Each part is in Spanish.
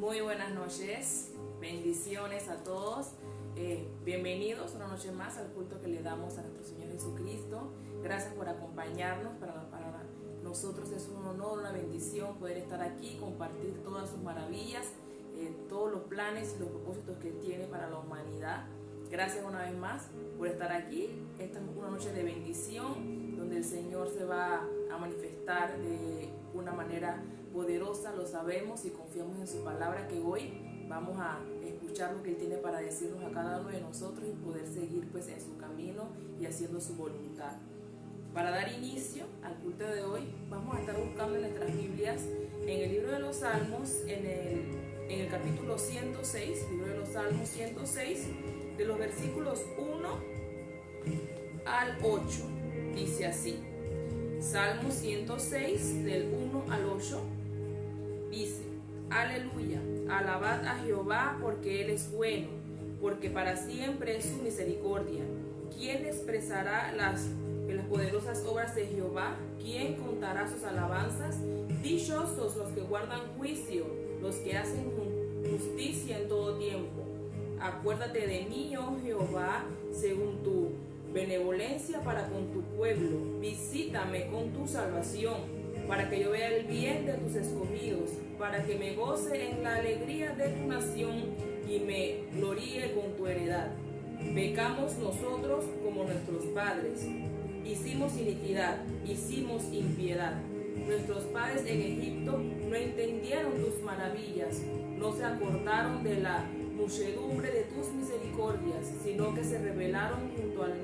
Muy buenas noches, bendiciones a todos. Bienvenidos una noche más al culto que le damos a nuestro Señor Jesucristo. Gracias por acompañarnos. Para nosotros es un honor, una bendición poder estar aquí, compartir todas sus maravillas, todos los planes y los propósitos que Él tiene para la humanidad. Gracias una vez más por estar aquí. Esta es una noche de bendición donde el Señor se va a manifestar de una manera poderosa, lo sabemos y confiamos en su palabra, que hoy vamos a escuchar lo que Él tiene para decirnos a cada uno de nosotros y poder seguir pues en su camino y haciendo su voluntad. Para dar inicio al culto de hoy, vamos a estar buscando en nuestras Biblias, en el libro de los Salmos, en el capítulo 106, libro de los Salmos 106, de los versículos 1 al 8, dice así. Salmo 106, del 1 al 8, dice: Aleluya, alabad a Jehová porque Él es bueno, porque para siempre es su misericordia. ¿Quién expresará las poderosas obras de Jehová? ¿Quién contará sus alabanzas? Dichosos los que guardan juicio, los que hacen justicia en todo tiempo. Acuérdate de mí, oh Jehová, según tu benevolencia para con tu pueblo. Visítame con tu salvación, para que yo vea el bien de tus escogidos, para que me goce en la alegría de tu nación y me gloríe con tu heredad. Pecamos nosotros como nuestros padres, hicimos iniquidad, hicimos impiedad. Nuestros padres en Egipto no entendieron tus maravillas, no se acordaron de la muchedumbre de tus misericordias, sino que se rebelaron junto al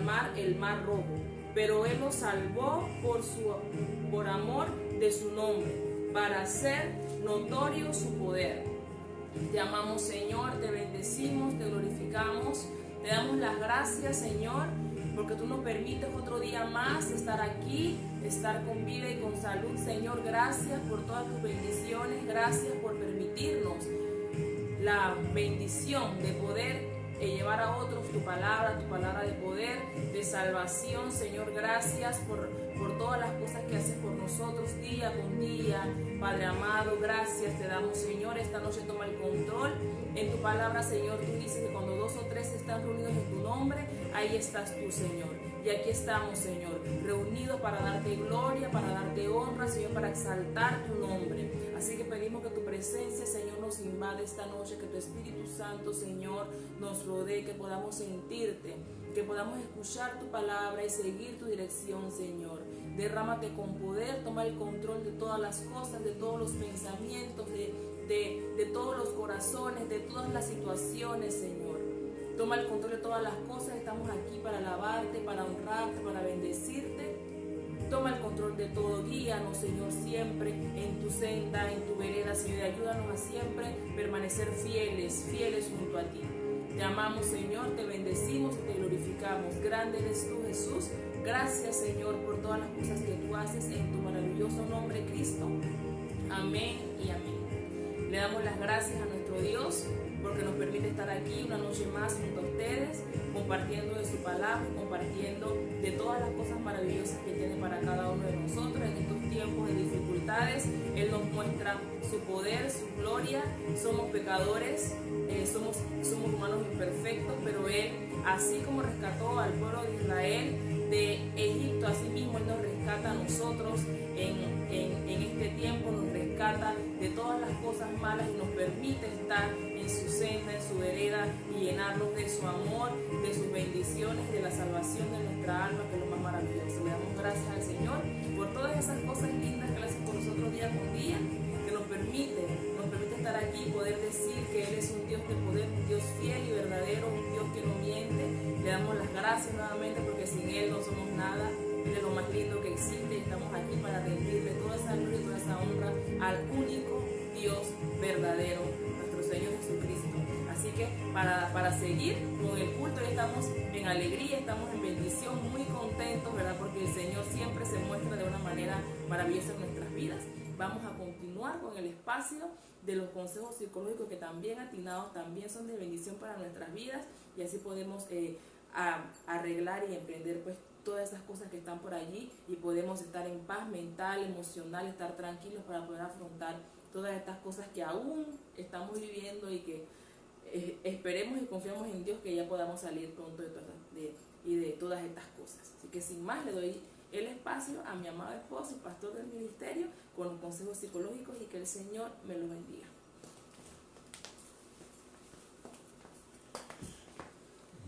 mar, el mar rojo. Pero Él los salvó por amor de su nombre, para hacer notorio su poder. Te amamos, Señor, te bendecimos, te glorificamos, te damos las gracias, Señor, porque tú nos permites otro día más estar aquí, estar con vida y con salud. Señor, gracias por todas tus bendiciones, gracias por permitirnos la bendición de poder llevar a otros tu palabra de poder, de salvación. Señor, gracias por todas las cosas que haces por nosotros día con día. Padre amado, gracias te damos, Señor. Esta noche toma el control. En tu palabra, Señor, tú dices que cuando 2 o 3 están reunidos en tu nombre, ahí estás tú, Señor. Y aquí estamos, Señor, reunidos para darte gloria, para darte honra, Señor, para exaltar tu nombre. Así que pedimos que tu presencia, Señor, nos invade esta noche, que tu Espíritu Santo, Señor, nos rodee, que podamos sentirte, que podamos escuchar tu palabra y seguir tu dirección, Señor. Derrámate con poder, toma el control de todas las cosas, de todos los pensamientos, de todos los corazones, de todas las situaciones, Señor. Toma el control de todas las cosas. Estamos aquí para alabarte, para honrarte, para bendecirte. Toma el control de todo. Guíanos, Señor, siempre en tu senda, en tu vereda, Señor. Ayúdanos a siempre permanecer fieles junto a ti. Te amamos, Señor, te bendecimos y te glorificamos. Grande eres tú, Jesús. Gracias, Señor, por todas las cosas que tú haces en tu maravilloso nombre, Cristo. Amén y amén. Le damos las gracias a nuestro Dios porque nos permite estar aquí una noche más junto a ustedes, compartiendo de su palabra, compartiendo de todas las cosas maravillosas que tiene para cada uno de nosotros en estos tiempos de dificultades. Él nos muestra su poder, su gloria. Somos pecadores, somos humanos imperfectos, pero Él, así como rescató al pueblo de Israel de Egipto, así mismo Él nos rescata a nosotros en este tiempo, nos rescata de todas las cosas malas y nos permite estar en su senda, en su vereda y llenarnos de su amor, de sus bendiciones, de la salvación de nuestra alma, que es lo más maravilloso. Le damos gracias al Señor por todas esas cosas lindas que Él hace por nosotros día con día, que nos permite estar aquí y poder decir que Él es un Dios de poder, un Dios fiel y verdadero, un Dios que no miente. Le damos las gracias nuevamente porque sin Él no somos nada. Él es lo más lindo que existe. Estamos aquí para rendirle toda esa gloria y toda esa honra al único Dios verdadero, nuestro Señor Jesucristo. Así que para seguir con el culto, estamos en alegría, estamos en bendición, muy contentos, ¿verdad? Porque el Señor siempre se muestra de una manera maravillosa en nuestras vidas. Vamos a continuar con el espacio de los consejos psicológicos, que también atinados, también son de bendición para nuestras vidas, y así podemos arreglar y emprender pues todas esas cosas que están por allí y podemos estar en paz mental, emocional, estar tranquilos para poder afrontar todas estas cosas que aún estamos viviendo y que esperemos y confiamos en Dios que ya podamos salir pronto de todas estas cosas. Así que sin más le doy el espacio a mi amado esposo y pastor del ministerio con los consejos psicológicos y que el Señor me los bendiga.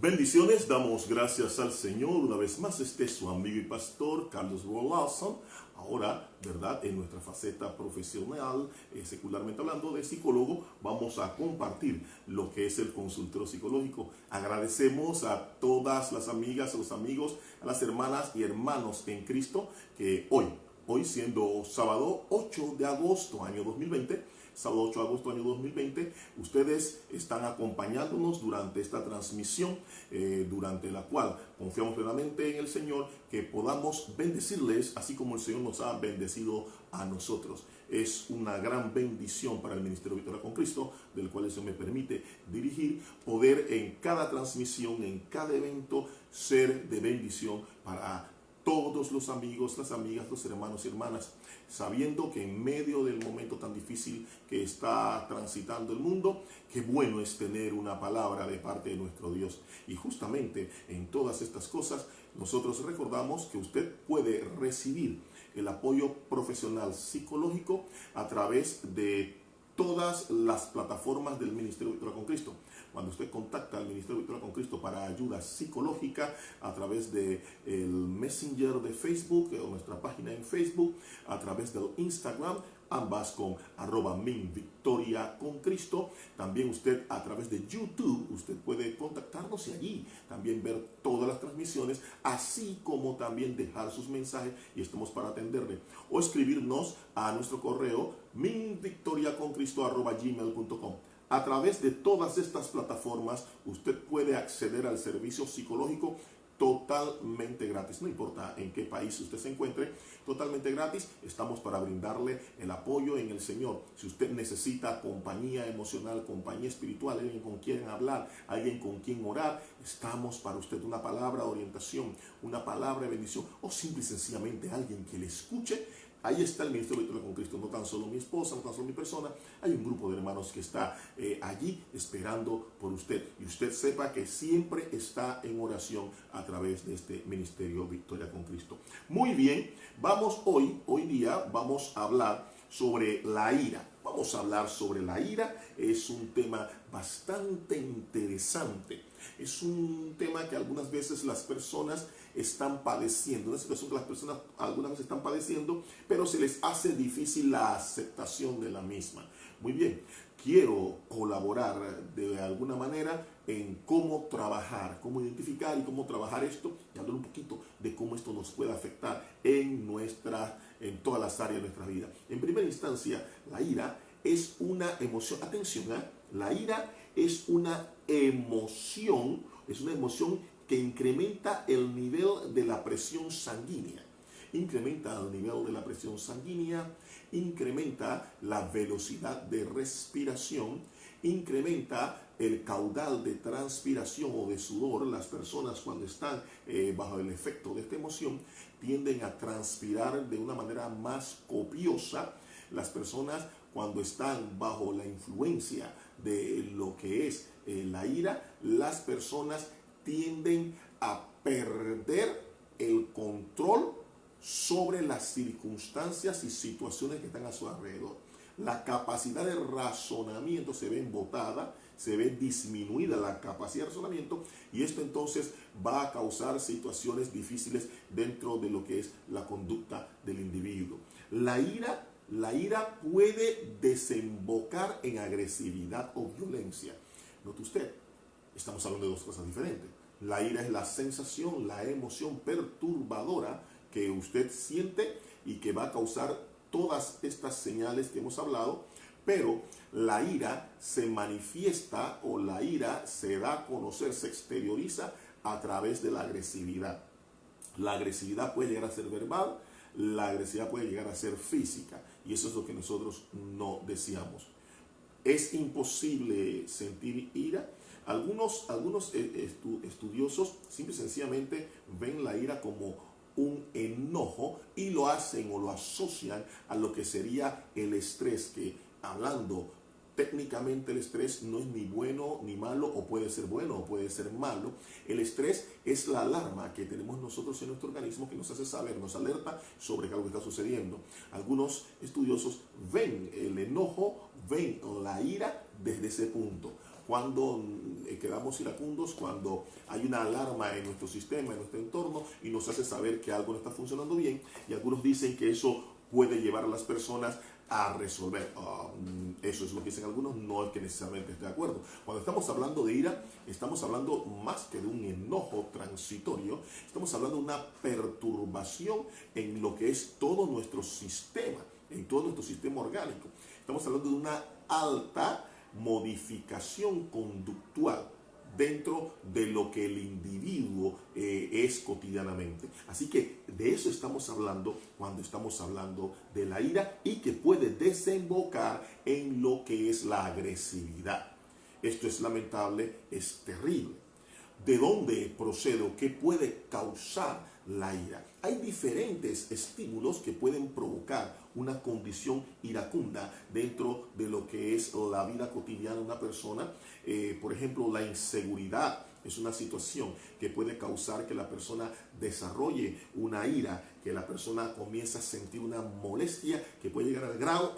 Bendiciones, damos gracias al Señor. Una vez más, su amigo y pastor Carlos Lawson. Ahora, ¿verdad? En nuestra faceta profesional, secularmente hablando de psicólogo, vamos a compartir lo que es el consultorio psicológico. Agradecemos a todas las amigas, a los amigos, a las hermanas y hermanos en Cristo que hoy siendo sábado 8 de agosto, año 2020, sábado 8 de agosto año 2020, ustedes están acompañándonos durante esta transmisión, durante la cual confiamos plenamente en el Señor, que podamos bendecirles así como el Señor nos ha bendecido a nosotros. Es una gran bendición para el Ministerio Victoria con Cristo, del cual el Señor me permite dirigir, poder en cada transmisión, en cada evento, ser de bendición para todos los amigos, las amigas, los hermanos y hermanas, sabiendo que en medio del momento tan difícil que está transitando el mundo, qué bueno es tener una palabra de parte de nuestro Dios. Y justamente en todas estas cosas, nosotros recordamos que usted puede recibir el apoyo profesional psicológico a través de todas las plataformas del Ministerio Victoria con Cristo. Cuando usted contacta al Ministerio Victoria con Cristo para ayuda psicológica a través del Messenger de Facebook o nuestra página en Facebook, a través del Instagram, ambas con @minvictoriaconcristo. También usted a través de YouTube, usted puede contactarnos y allí también ver todas las transmisiones, así como también dejar sus mensajes y estamos para atenderle. O escribirnos a nuestro correo minvictoriaconcristo@gmail.com. A través de todas estas plataformas, usted puede acceder al servicio psicológico totalmente gratis. No importa en qué país usted se encuentre, totalmente gratis. Estamos para brindarle el apoyo en el Señor. Si usted necesita compañía emocional, compañía espiritual, alguien con quien hablar, alguien con quien orar, estamos para usted. Una palabra de orientación, una palabra de bendición o simple y sencillamente alguien que le escuche. Ahí está el Ministerio Victoria con Cristo, no tan solo mi esposa, no tan solo mi persona, hay un grupo de hermanos que está allí esperando por usted. Y usted sepa que siempre está en oración a través de este Ministerio Victoria con Cristo. Muy bien, hoy día vamos a hablar sobre la ira. Vamos a hablar sobre la ira, es un tema bastante interesante. Es un tema que algunas veces las personas están padeciendo, una situación que las personas algunas veces están padeciendo, pero se les hace difícil la aceptación de la misma. Muy bien, quiero colaborar de alguna manera en cómo trabajar, cómo identificar y cómo trabajar esto, y hablar un poquito de cómo esto nos puede afectar en todas las áreas de nuestra vida. En primera instancia, la ira es una emoción. Atención, la ira es una emoción que incrementa el nivel de la presión sanguínea. Incrementa el nivel de la presión sanguínea, incrementa la velocidad de respiración, incrementa el caudal de transpiración o de sudor. Las personas cuando están bajo el efecto de esta emoción tienden a transpirar de una manera más copiosa. Las personas cuando están bajo la influencia de lo que es la ira, las personas tienden a perder el control sobre las circunstancias y situaciones que están a su alrededor. La capacidad de razonamiento se ve embotada, se ve disminuida la capacidad de razonamiento, y esto entonces va a causar situaciones difíciles dentro de lo que es la conducta del individuo. La ira puede desembocar en agresividad o violencia. Note usted, estamos hablando de dos cosas diferentes. La ira es la sensación, la emoción perturbadora que usted siente y que va a causar todas estas señales que hemos hablado, pero la ira se manifiesta o la ira se da a conocer, se exterioriza a través de la agresividad. La agresividad puede llegar a ser verbal, la agresividad puede llegar a ser física, y eso es lo que nosotros no deseamos. Es imposible sentir ira, Algunos estudiosos simple y sencillamente ven la ira como un enojo y lo hacen o lo asocian a lo que sería el estrés, que hablando técnicamente el estrés no es ni bueno ni malo, o puede ser bueno o puede ser malo. El estrés es la alarma que tenemos nosotros en nuestro organismo que nos hace saber, nos alerta sobre que algo está sucediendo. Algunos estudiosos ven el enojo, ven la ira desde ese punto. Cuando quedamos iracundos, cuando hay una alarma en nuestro sistema, en nuestro entorno, y nos hace saber que algo no está funcionando bien, y algunos dicen que eso puede llevar a las personas a resolver. Eso es lo que dicen algunos, no es que necesariamente esté de acuerdo. Cuando estamos hablando de ira, estamos hablando más que de un enojo transitorio, estamos hablando de una perturbación en lo que es todo nuestro sistema, en todo nuestro sistema orgánico. Estamos hablando de una alta modificación conductual dentro de lo que el individuo es cotidianamente. Así que de eso estamos hablando cuando estamos hablando de la ira, y que puede desembocar en lo que es la agresividad. Esto es lamentable, es terrible. ¿De dónde procede o qué puede causar la ira? Hay diferentes estímulos que pueden provocar una condición iracunda dentro de lo que es la vida cotidiana de una persona. Por ejemplo, la inseguridad es una situación que puede causar que la persona desarrolle una ira, que la persona comience a sentir una molestia que puede llegar al grado,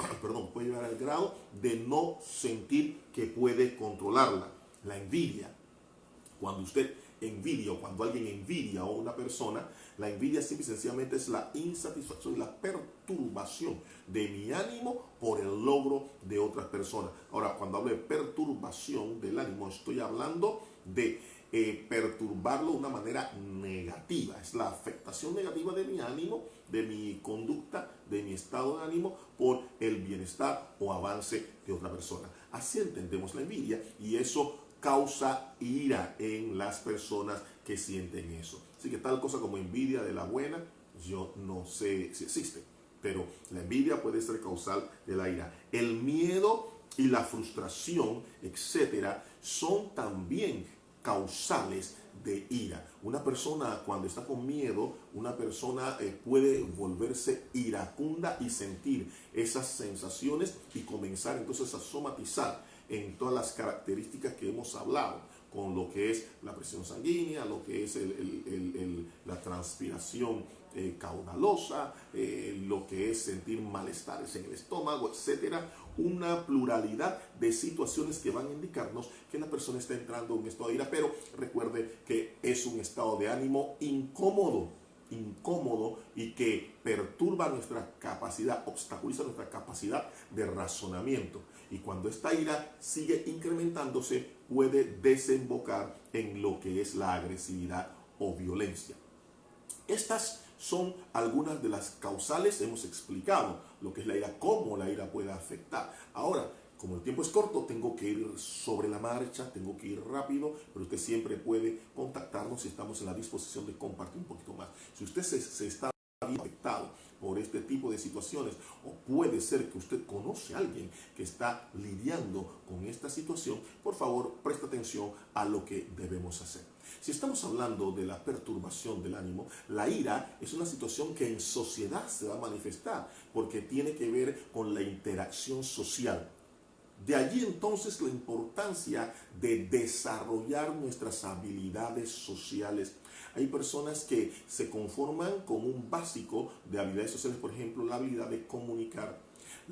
puede llegar al grado de no sentir que puede controlarla. La envidia. Cuando usted envidia, o cuando alguien envidia a una persona, la envidia simple y sencillamente es la insatisfacción y la perturbación de mi ánimo por el logro de otras personas. Ahora, cuando hablo de perturbación del ánimo, estoy hablando de perturbarlo de una manera negativa. Es la afectación negativa de mi ánimo, de mi conducta, de mi estado de ánimo por el bienestar o avance de otra persona. Así entendemos la envidia, y eso causa ira en las personas que sienten eso. Así que tal cosa como envidia de la buena, yo no sé si existe, pero la envidia puede ser causal de la ira. El miedo y la frustración, etcétera, son también causales de ira. Una persona cuando está con miedo, una persona puede volverse iracunda y sentir esas sensaciones y comenzar entonces a somatizar en todas las características que hemos hablado, con lo que es la presión sanguínea, lo que es la transpiración caudalosa, lo que es sentir malestares en el estómago, etcétera. Una pluralidad de situaciones que van a indicarnos que la persona está entrando en un estado de ira, pero recuerde que es un estado de ánimo incómodo y que perturba nuestra capacidad, obstaculiza nuestra capacidad de razonamiento. Y cuando esta ira sigue incrementándose, puede desembocar en lo que es la agresividad o violencia. Estas son algunas de las causales. Hemos explicado lo que es la ira, cómo la ira puede afectar. Ahora, como el tiempo es corto, tengo que ir sobre la marcha, tengo que ir rápido, pero usted siempre puede contactarnos si estamos en la disposición de compartir un poquito más. Si usted se está afectado por este tipo de situaciones, o puede ser que usted conoce a alguien que está lidiando con esta situación, por favor, preste atención a lo que debemos hacer. Si estamos hablando de la perturbación del ánimo, la ira es una situación que en sociedad se va a manifestar, porque tiene que ver con la interacción social. De allí entonces la importancia de desarrollar nuestras habilidades sociales. Hay personas que se conforman con un básico de habilidades sociales, por ejemplo, la habilidad de comunicar,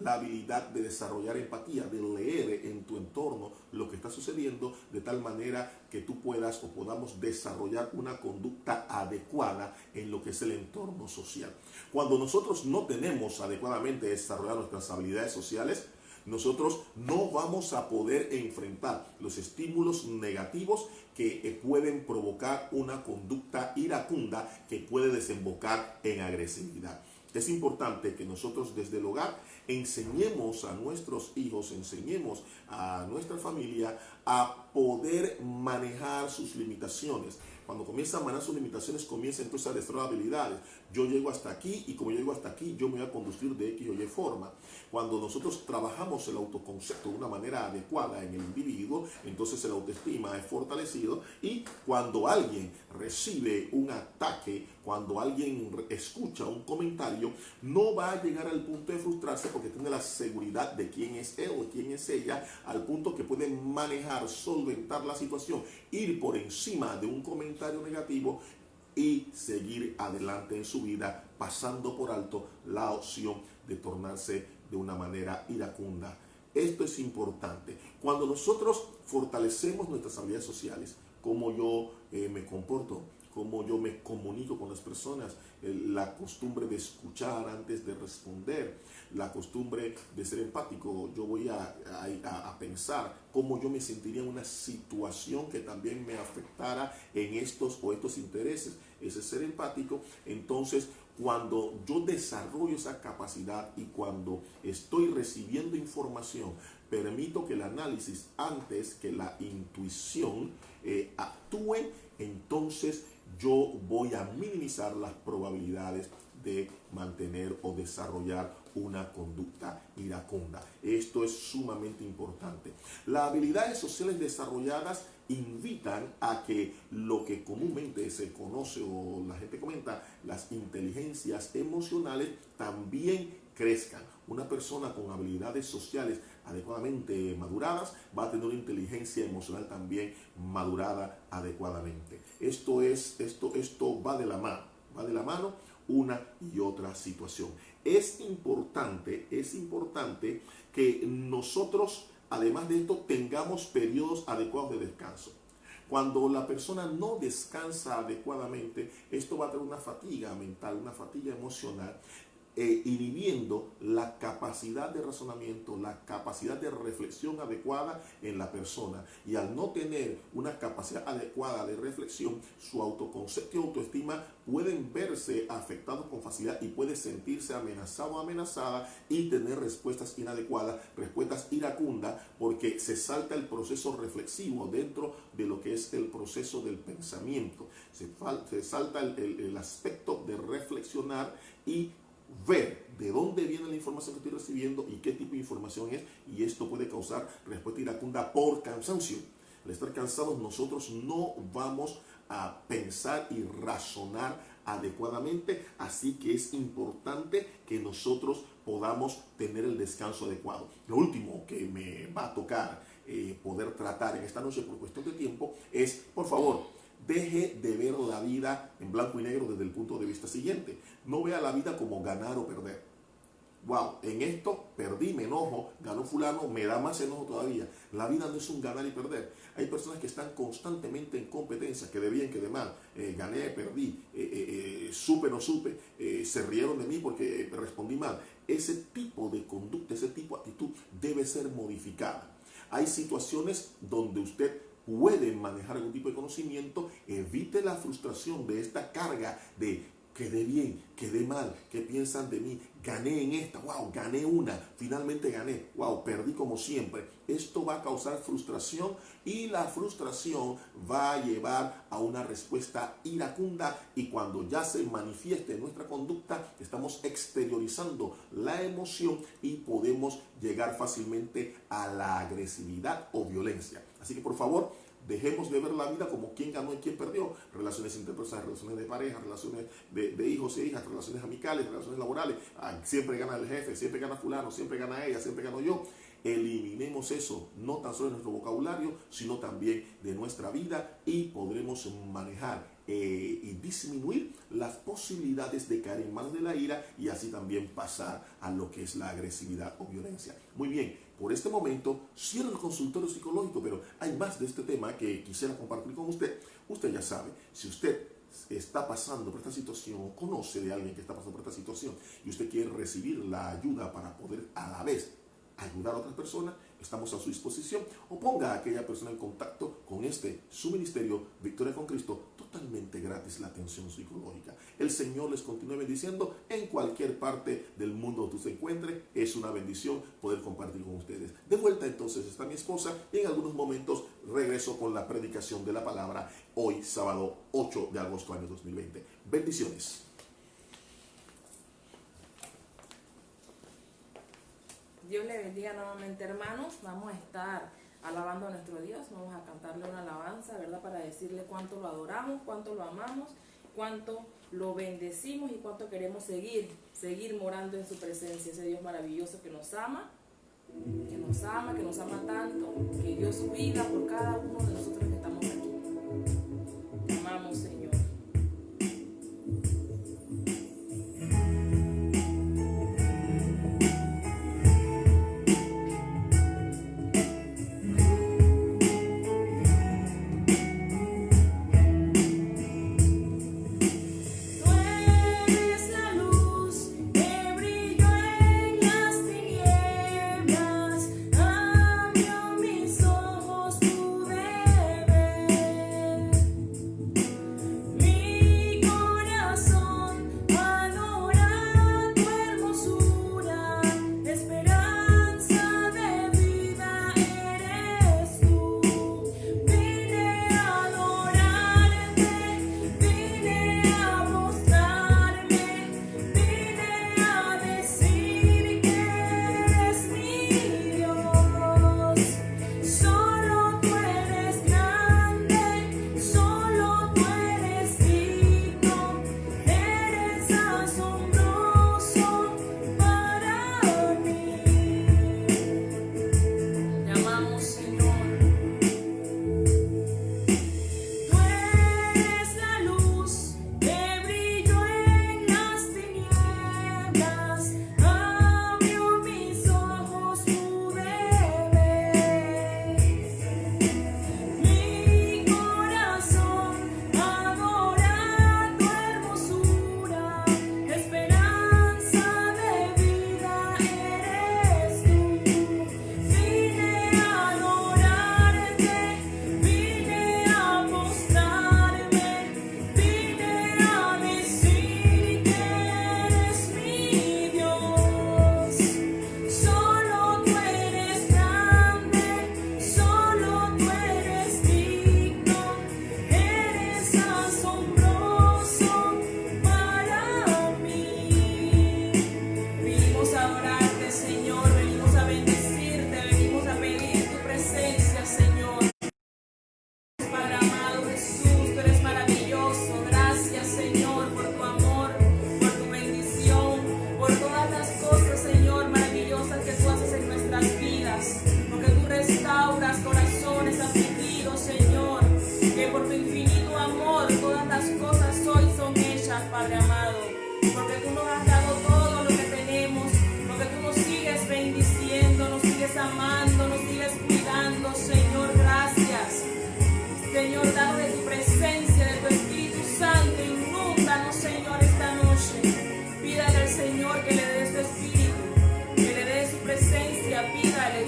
la habilidad de desarrollar empatía, de leer en tu entorno lo que está sucediendo, de tal manera que tú puedas o podamos desarrollar una conducta adecuada en lo que es el entorno social. Cuando nosotros no tenemos adecuadamente desarrollar nuestras habilidades sociales, nosotros no vamos a poder enfrentar los estímulos negativos que pueden provocar una conducta iracunda que puede desembocar en agresividad. Es importante que nosotros desde el hogar enseñemos a nuestros hijos, enseñemos a nuestra familia a poder manejar sus limitaciones, Cuando comienza a manejar sus limitaciones, comienza entonces a desarrollar habilidades. Yo llego hasta aquí y como yo llego hasta aquí, yo me voy a conducir de X o Y forma. Cuando nosotros trabajamos el autoconcepto de una manera adecuada en el individuo, entonces el autoestima es fortalecido, y cuando alguien recibe un ataque, cuando alguien escucha un comentario, no va a llegar al punto de frustrarse porque tiene la seguridad de quién es él o quién es ella, al punto que puede manejar, solventar la situación, ir por encima de un comentario negativo y seguir adelante en su vida, pasando por alto la opción de tornarse de una manera iracunda. Esto es importante. Cuando nosotros fortalecemos nuestras habilidades sociales, cómo yo me comporto, cómo yo me comunico con las personas, la costumbre de escuchar antes de responder, la costumbre de ser empático. Yo voy a pensar cómo yo me sentiría en una situación que también me afectara en estos o estos intereses. Ese es ser empático. Entonces, cuando yo desarrollo esa capacidad y cuando estoy recibiendo información, permito que el análisis antes que la intuición actúe, entonces yo voy a minimizar las probabilidades de mantener o desarrollar una conducta iracunda. Esto es sumamente importante. Las habilidades sociales desarrolladas invitan a que lo que comúnmente se conoce o la gente comenta, las inteligencias emocionales, también crezcan. Una persona con habilidades sociales adecuadamente maduradas va a tener una inteligencia emocional también madurada adecuadamente. Esto va de la mano una y otra situación. Es importante que nosotros, además de esto, tengamos periodos adecuados de descanso. Cuando la persona no descansa adecuadamente, esto va a tener una fatiga mental, una fatiga emocional, inhibiendo la capacidad de razonamiento, la capacidad de reflexión adecuada en la persona. Y al no tener una capacidad adecuada de reflexión, su autoconcepto y autoestima pueden verse afectados con facilidad y puede sentirse amenazado o amenazada y tener respuestas inadecuadas, respuestas iracundas, porque se salta el proceso reflexivo dentro de lo que es el proceso del pensamiento. Se salta el aspecto de reflexionar y ver de dónde viene la información que estoy recibiendo y qué tipo de información es, y esto puede causar respuesta iracunda por cansancio. Al estar cansados, nosotros no vamos a pensar y razonar adecuadamente, así que es importante que nosotros podamos tener el descanso adecuado. Lo último que me va a tocar poder tratar en esta noche por cuestión de tiempo es, por favor, deje de ver la vida en blanco y negro desde el punto de vista siguiente. No vea la vida como ganar o perder. Wow, en esto perdí, me enojo, ganó fulano, me da más enojo todavía. La vida no es un ganar y perder. Hay personas que están constantemente en competencia, que de bien, que de mal. Gané, perdí, supe, no supe, se rieron de mí porque respondí mal. Ese tipo de conducta, ese tipo de actitud debe ser modificada. Hay situaciones donde usted puede manejar algún tipo de conocimiento. Evite la frustración de esta carga de quedé bien, quedé mal, qué piensan de mí, gané en esta, wow, gané una, finalmente gané, wow, perdí como siempre. Esto va a causar frustración y la frustración va a llevar a una respuesta iracunda, y cuando ya se manifieste en nuestra conducta, estamos exteriorizando la emoción y podemos llegar fácilmente a la agresividad o violencia. Así que por favor, dejemos de ver la vida como quién ganó y quién perdió. Relaciones interpersonales, relaciones de pareja, relaciones de hijos e hijas, relaciones amicales, relaciones laborales. Siempre gana el jefe, siempre gana fulano, siempre gana ella, siempre gano yo. Eliminemos eso, no tan solo de nuestro vocabulario, sino también de nuestra vida, y podremos manejar y disminuir las posibilidades de caer en manos de la ira, y así también pasar a lo que es la agresividad o violencia. Muy bien, por este momento cierro el consultorio psicológico, pero hay más de este tema que quisiera compartir con usted. Usted ya sabe, si usted está pasando por esta situación, conoce de alguien que está pasando por esta situación y usted quiere recibir la ayuda para poder a la vez ayudar a otras personas, Estamos a su disposición, o ponga a aquella persona en contacto con su ministerio, Victoria con Cristo, totalmente gratis la atención psicológica. El Señor les continúe bendiciendo en cualquier parte del mundo donde usted se encuentre. Es una bendición poder compartir con ustedes. De vuelta entonces está mi esposa y en algunos momentos regreso con la predicación de la palabra hoy sábado 8 de agosto año 2020. Bendiciones. Dios le bendiga nuevamente, hermanos. Vamos a estar alabando a nuestro Dios. Vamos a cantarle una alabanza, ¿verdad? Para decirle cuánto lo adoramos, cuánto lo amamos, cuánto lo bendecimos y cuánto queremos seguir morando en su presencia. Ese Dios maravilloso que nos ama tanto, que dio su vida por cada uno de nosotros que estamos aquí. Te amamos, Señor.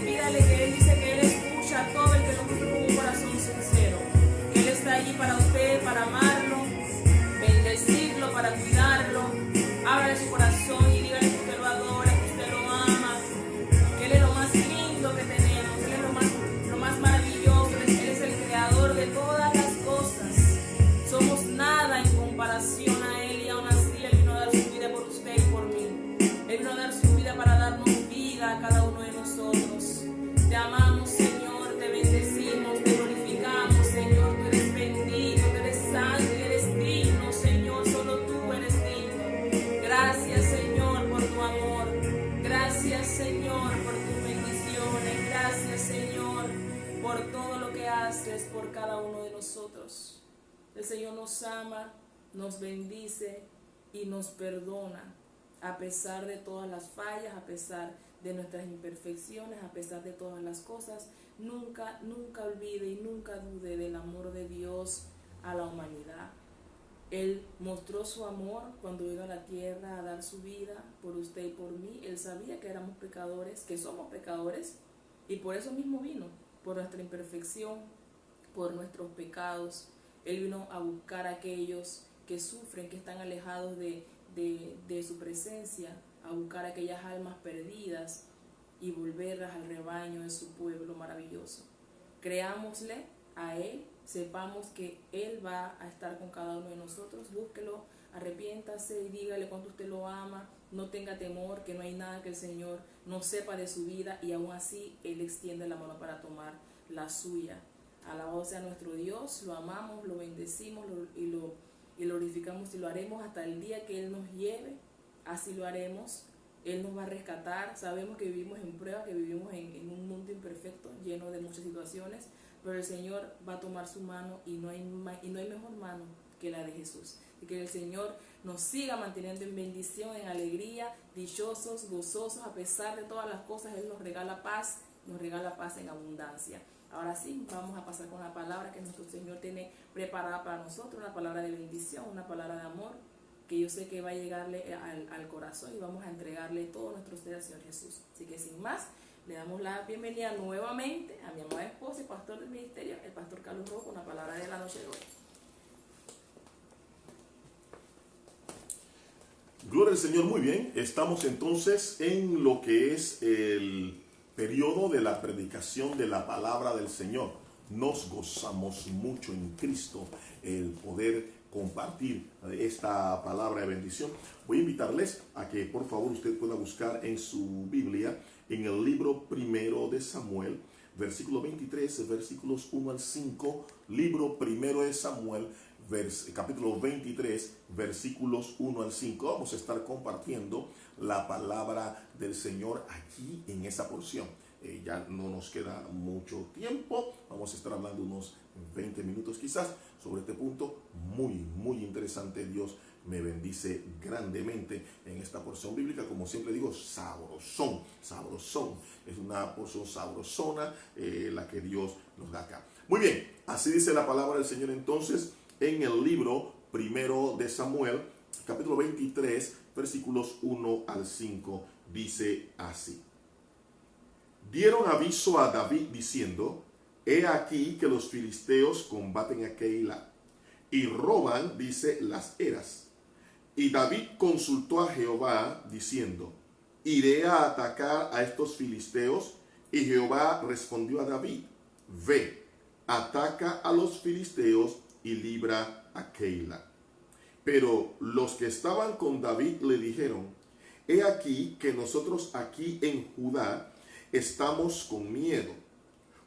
Pídale que Él dice que Él escucha a todo el que lo busca con un corazón sincero. Que Él está allí para usted, para amarlo, bendecirlo, para cuidarlo. Ábrale su corazón y dígale que usted lo adora, que usted lo ama, que Él es lo más lindo que tenemos, Él es lo más maravilloso, Él es el creador de todas las cosas. Somos nada en comparación a Él y aún así Él vino a dar su vida por usted y por mí. Él vino a dar su vida para darnos vida a cada uno de nosotros. Te amamos, Señor, te bendecimos, te glorificamos, Señor. Tú eres bendito, tú eres santo, eres digno, Señor. Solo tú eres digno. Gracias, Señor, por tu amor. Gracias, Señor, por tus bendiciones. Gracias, Señor, por todo lo que haces por cada uno de nosotros. El Señor nos ama, nos bendice y nos perdona. A pesar de todas las fallas, a pesar de nuestras imperfecciones, a pesar de todas las cosas, nunca olvide y nunca dude del amor de Dios a la humanidad. Él mostró su amor cuando vino a la tierra a dar su vida por usted y por mí. Él sabía que éramos pecadores, que somos pecadores, Y por eso mismo vino, por nuestra imperfección, por nuestros pecados. Él vino a buscar a aquellos que sufren, que están alejados de su presencia, a buscar a aquellas almas perdidas y volverlas al rebaño de su pueblo maravilloso. Creámosle a Él, sepamos que Él va a estar con cada uno de nosotros. Búsquelo, arrepiéntase y dígale cuánto usted lo ama. No tenga temor, que no hay nada que el Señor no sepa de su vida, y aún así Él extiende la mano para tomar la suya. Alabado sea nuestro Dios, lo amamos, lo bendecimos y lo glorificamos, y lo haremos hasta el día que Él nos lleve. Así lo haremos. Él nos va a rescatar. Sabemos que vivimos en prueba, que vivimos en un mundo imperfecto, lleno de muchas situaciones, pero el Señor va a tomar su mano, y no hay mejor mano que la de Jesús. Y que el Señor nos siga manteniendo en bendición, en alegría, dichosos, gozosos, a pesar de todas las cosas. Él nos regala paz en abundancia. Ahora sí, vamos a pasar con la palabra que nuestro Señor tiene preparada para nosotros, una palabra de bendición, una palabra de amor, que yo sé que va a llegarle al corazón, y vamos a entregarle todo nuestro ser al Señor Jesús. Así que sin más, le damos la bienvenida nuevamente a mi amada esposa y pastor del ministerio, el pastor Carlos Rojo, con la palabra de la noche de hoy. Gloria al Señor, muy bien. Estamos entonces en lo que es el periodo de la predicación de la palabra del Señor. Nos gozamos mucho en Cristo el poder compartir esta palabra de bendición. Voy a invitarles a que por favor usted pueda buscar en su Biblia, en el libro primero de Samuel, versículo 23, versículos 1 al 5, libro primero de Samuel, capítulo 23, versículos 1 al 5. Vamos a estar compartiendo la palabra del Señor aquí en esa porción. Ya no nos queda mucho tiempo, vamos a estar hablando unos 20 minutos quizás sobre este punto muy interesante. Dios me bendice grandemente en esta porción bíblica, como siempre digo, sabrosón, es una porción sabrosona la que Dios nos da acá. Muy bien, así dice la palabra del Señor entonces en el libro primero de Samuel, capítulo 23, versículos 1 al 5, dice así: Dieron aviso a David diciendo: He aquí que los filisteos combaten a Keila y roban, dice, las eras. Y David consultó a Jehová diciendo: ¿Iré a atacar a estos filisteos? Y Jehová respondió a David: Ve, ataca a los filisteos y libra a Keila. Pero los que estaban con David le dijeron: He aquí que nosotros aquí en Judá estamos con miedo.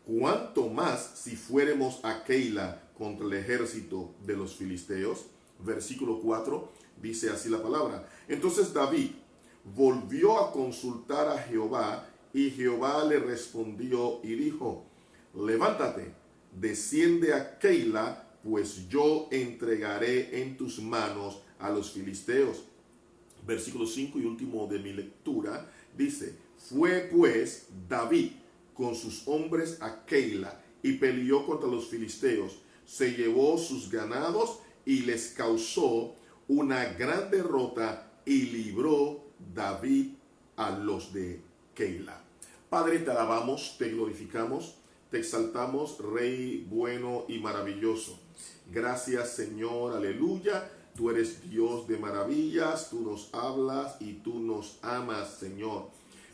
¿Cuánto más si fuéremos a Keila contra el ejército de los filisteos? Versículo 4, dice así la palabra: Entonces David volvió a consultar a Jehová, y Jehová le respondió y dijo: Levántate, desciende a Keila, pues yo entregaré en tus manos a los filisteos. Versículo 5 y último de mi lectura dice: Fue pues David con sus hombres a Keila y peleó contra los filisteos. Se llevó sus ganados y les causó una gran derrota, y libró David a los de Keila. Padre, te alabamos, te glorificamos, te exaltamos, Rey bueno y maravilloso. Gracias, Señor, aleluya. Tú eres Dios de maravillas, tú nos hablas y tú nos amas, Señor.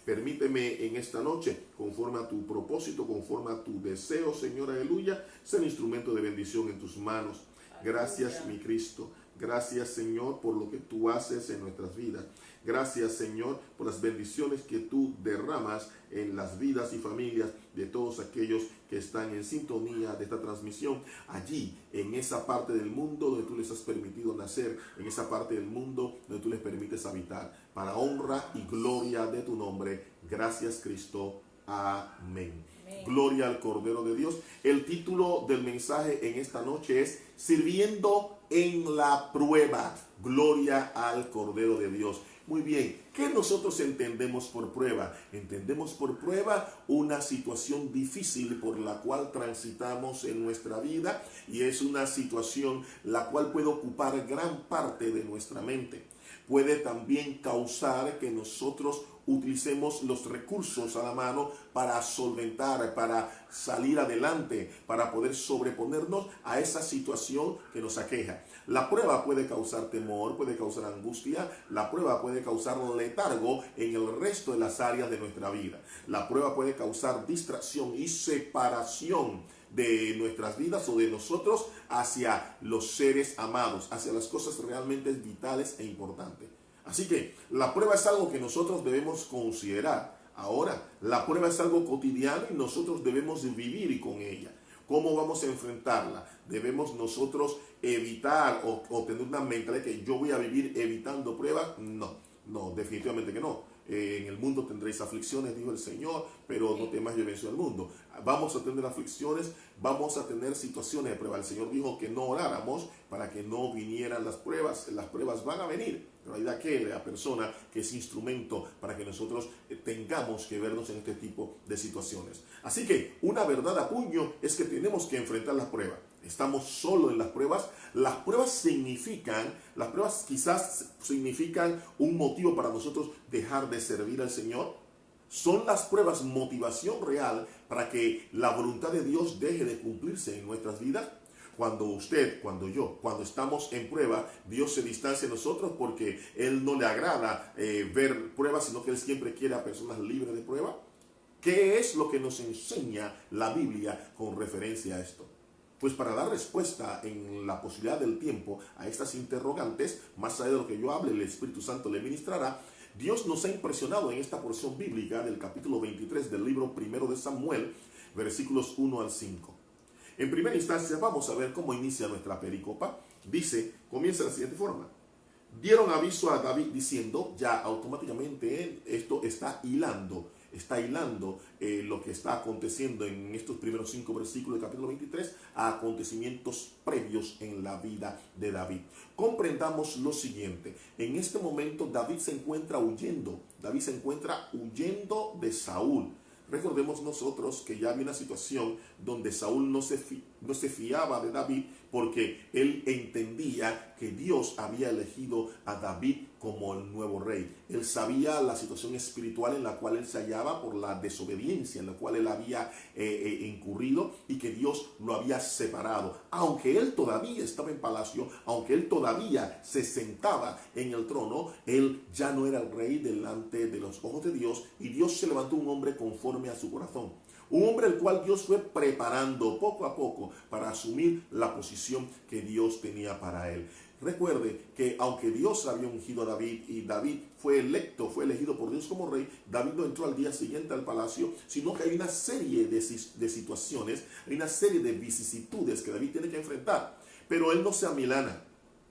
Permíteme en esta noche, conforme a tu propósito, conforme a tu deseo, Señor, aleluya, ser instrumento de bendición en tus manos. Gracias, mi Cristo. Gracias, Señor, por lo que tú haces en nuestras vidas. Gracias, Señor, por las bendiciones que tú derramas en las vidas y familias de todos aquellos que están en sintonía de esta transmisión, allí, en esa parte del mundo donde tú les has permitido nacer, en esa parte del mundo donde tú les permites habitar, para honra y gloria de tu nombre. Gracias, Cristo. Amén. Gloria al Cordero de Dios. El título del mensaje en esta noche es Sirviendo en la prueba. Gloria al Cordero de Dios. Muy bien, ¿qué nosotros entendemos por prueba? Entendemos por prueba una situación difícil por la cual transitamos en nuestra vida, y es una situación la cual puede ocupar gran parte de nuestra mente. Puede también causar que nosotros utilicemos los recursos a la mano para solventar, para salir adelante, para poder sobreponernos a esa situación que nos aqueja. La prueba puede causar temor, puede causar angustia, la prueba puede causar letargo en el resto de las áreas de nuestra vida. La prueba puede causar distracción y separación de nuestras vidas o de nosotros hacia los seres amados, hacia las cosas realmente vitales e importantes. Así que la prueba es algo que nosotros debemos considerar. Ahora, la prueba es algo cotidiano y nosotros debemos vivir con ella. ¿Cómo vamos a enfrentarla? ¿Debemos nosotros evitar o tener una mentalidad que yo voy a vivir evitando pruebas? No, definitivamente que no. En el mundo tendréis aflicciones, dijo el Señor, pero no temas, yo vencí al mundo. Vamos a tener aflicciones, vamos a tener situaciones de prueba. El Señor dijo que no oráramos para que no vinieran las pruebas van a venir. Pero hay de aquella persona que es instrumento para que nosotros tengamos que vernos en este tipo de situaciones. Así que una verdad a puño es que tenemos que enfrentar las pruebas. Estamos solo en las pruebas. Las pruebas quizás significan un motivo para nosotros dejar de servir al Señor. Son las pruebas motivación real para que la voluntad de Dios deje de cumplirse en nuestras vidas. Cuando usted, cuando yo, cuando estamos en prueba, Dios se distancia de nosotros porque Él no le agrada ver pruebas, sino que Él siempre quiere a personas libres de prueba. ¿Qué es lo que nos enseña la Biblia con referencia a esto? Pues para dar respuesta en la posibilidad del tiempo a estas interrogantes, más allá de lo que yo hable, el Espíritu Santo le ministrará. Dios nos ha impresionado en esta porción bíblica del capítulo 23 del libro primero de Samuel, versículos 1 al 5. En primera instancia vamos a ver cómo inicia nuestra pericopa. Comienza de la siguiente forma. Dieron aviso a David diciendo, ya automáticamente esto está hilando lo que está aconteciendo en estos primeros 5 versículos del capítulo 23 a acontecimientos previos en la vida de David. Comprendamos lo siguiente. En este momento David se encuentra huyendo de Saúl. Recordemos nosotros que ya había una situación donde Saúl no se fiaba de David porque él entendía que Dios había elegido a David como el nuevo rey. Él sabía la situación espiritual en la cual él se hallaba por la desobediencia en la cual él había incurrido y que Dios lo había separado. Aunque él todavía estaba en palacio, aunque él todavía se sentaba en el trono, él ya no era el rey delante de los ojos de Dios y Dios se levantó un hombre conforme a su corazón. Un hombre al cual Dios fue preparando poco a poco para asumir la posición que Dios tenía para él. Recuerde que aunque Dios había ungido a David y David fue elegido por Dios como rey, David no entró al día siguiente al palacio, sino que hay una serie de situaciones, hay una serie de vicisitudes que David tiene que enfrentar. Pero él no se amilana,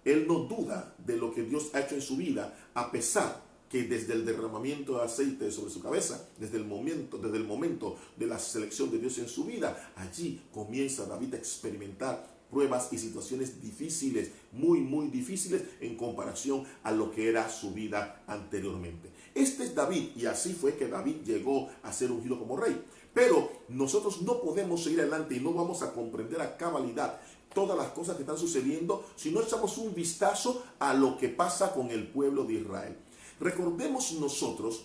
él no duda de lo que Dios ha hecho en su vida, a pesar que desde el derramamiento de aceite sobre su cabeza, desde el momento de la selección de Dios en su vida, allí comienza David a experimentar pruebas y situaciones difíciles, muy difíciles en comparación a lo que era su vida anteriormente. Este es David y así fue que David llegó a ser ungido como rey. Pero nosotros no podemos seguir adelante y no vamos a comprender a cabalidad todas las cosas que están sucediendo si no echamos un vistazo a lo que pasa con el pueblo de Israel. Recordemos nosotros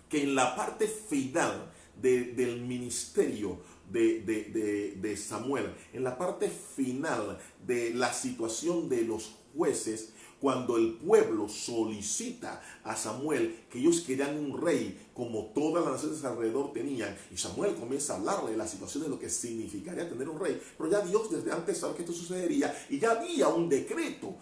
que en la parte final del ministerio de Samuel, en la parte final de la situación de los jueces, cuando el pueblo solicita a Samuel que ellos querían un rey como todas las naciones alrededor tenían, y Samuel comienza a hablarle de la situación de lo que significaría tener un rey, pero ya Dios desde antes sabe que esto sucedería y ya había un decreto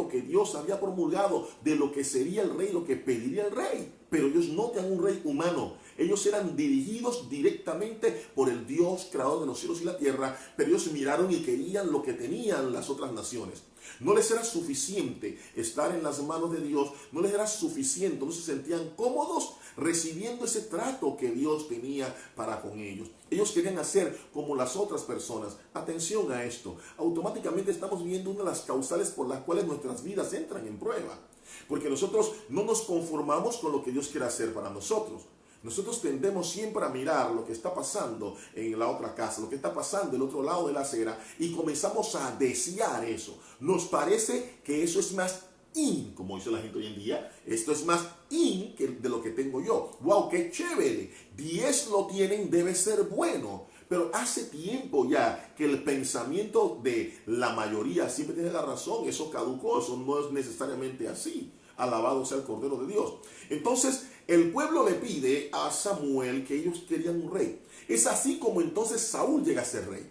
que Dios había promulgado de lo que sería el rey, lo que pediría el rey, pero ellos no tenían un rey humano. Ellos eran dirigidos directamente por el Dios creador de los cielos y la tierra, pero ellos miraron y querían lo que tenían las otras naciones. No les era suficiente estar en las manos de Dios, no les era suficiente, no se sentían cómodos recibiendo ese trato que Dios tenía para con ellos. Ellos querían hacer como las otras personas. Atención a esto, automáticamente estamos viendo una de las causales por las cuales nuestras vidas entran en prueba, porque nosotros no nos conformamos con lo que Dios quiere hacer para nosotros. Nosotros tendemos siempre a mirar lo que está pasando en la otra casa, lo que está pasando del otro lado de la acera, y comenzamos a desear eso. Nos parece que eso es más in, como dice la gente hoy en día. Esto es más in que de lo que tengo yo. ¡Wow! ¡Qué chévere! 10 lo tienen, debe ser bueno. Pero hace tiempo ya que el pensamiento de la mayoría siempre tiene la razón. Eso caducó, eso no es necesariamente así. Alabado sea el Cordero de Dios. Entonces, el pueblo le pide a Samuel que ellos querían un rey. Es así como entonces Saúl llega a ser rey.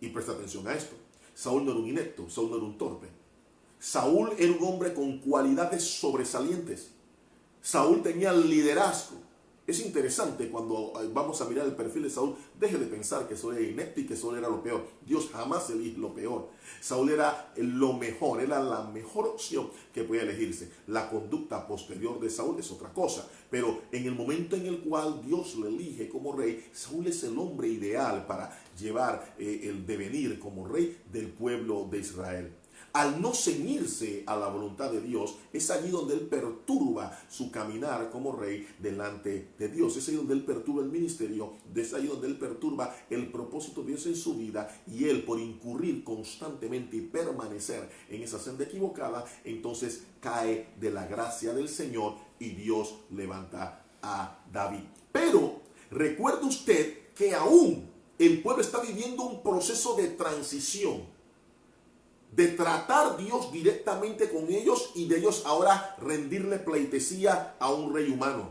Y presta atención a esto. Saúl no era un inepto, Saúl no era un torpe. Saúl era un hombre con cualidades sobresalientes. Saúl tenía liderazgo. Es interesante cuando vamos a mirar el perfil de Saúl. Deje de pensar que Saúl era inepto y que Saúl era lo peor. Dios jamás elige lo peor. Saúl era lo mejor, era la mejor opción que podía elegirse. La conducta posterior de Saúl es otra cosa. Pero en el momento en el cual Dios lo elige como rey, Saúl es el hombre ideal para llevar el devenir como rey del pueblo de Israel. Al no ceñirse a la voluntad de Dios, es allí donde él perturba su caminar como rey delante de Dios. Es allí donde él perturba el ministerio, es allí donde él perturba el propósito de Dios en su vida, y él, por incurrir constantemente y permanecer en esa senda equivocada, entonces cae de la gracia del Señor y Dios levanta a David. Pero recuerde usted que aún el pueblo está viviendo un proceso de transición, de tratar Dios directamente con ellos y de ellos ahora rendirle pleitesía a un rey humano.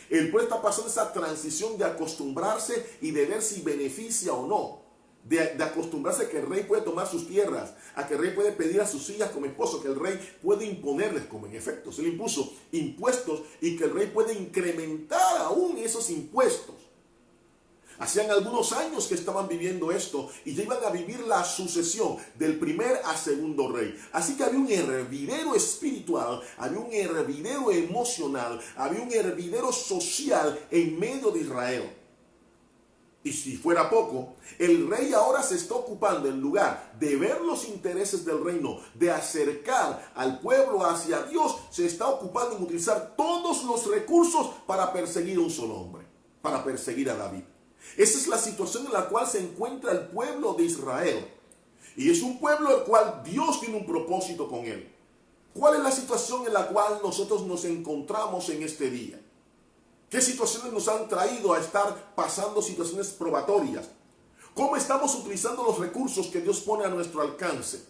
El pueblo está pasando esa transición de acostumbrarse y de ver si beneficia o no. De acostumbrarse a que el rey puede tomar sus tierras, a que el rey puede pedir a sus hijas como esposo, que el rey puede imponerles, como en efecto se le impuso, impuestos, y que el rey puede incrementar aún esos impuestos. Hacían algunos años que estaban viviendo esto y ya iban a vivir la sucesión del primer a segundo rey. Así que había un hervidero espiritual, había un hervidero emocional, había un hervidero social en medio de Israel. Y si fuera poco, el rey ahora se está ocupando, en lugar de ver los intereses del reino, de acercar al pueblo hacia Dios, se está ocupando en utilizar todos los recursos para perseguir a un solo hombre, para perseguir a David. Esa es la situación en la cual se encuentra el pueblo de Israel. Y es un pueblo el cual Dios tiene un propósito con él. ¿Cuál es la situación en la cual nosotros nos encontramos en este día? ¿Qué situaciones nos han traído a estar pasando situaciones probatorias? ¿Cómo estamos utilizando los recursos que Dios pone a nuestro alcance?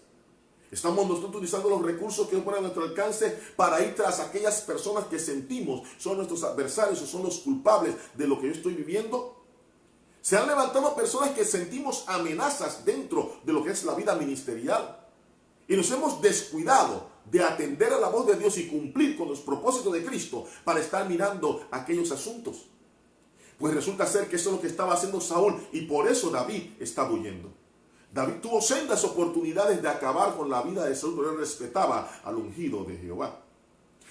¿Estamos nosotros utilizando los recursos que Dios pone a nuestro alcance para ir tras aquellas personas que sentimos son nuestros adversarios o son los culpables de lo que yo estoy viviendo? Se han levantado personas que sentimos amenazas dentro de lo que es la vida ministerial. Y nos hemos descuidado de atender a la voz de Dios y cumplir con los propósitos de Cristo para estar mirando aquellos asuntos. Pues resulta ser que eso es lo que estaba haciendo Saúl, y por eso David estaba huyendo. David tuvo sendas oportunidades de acabar con la vida de Saúl, pero él respetaba al ungido de Jehová.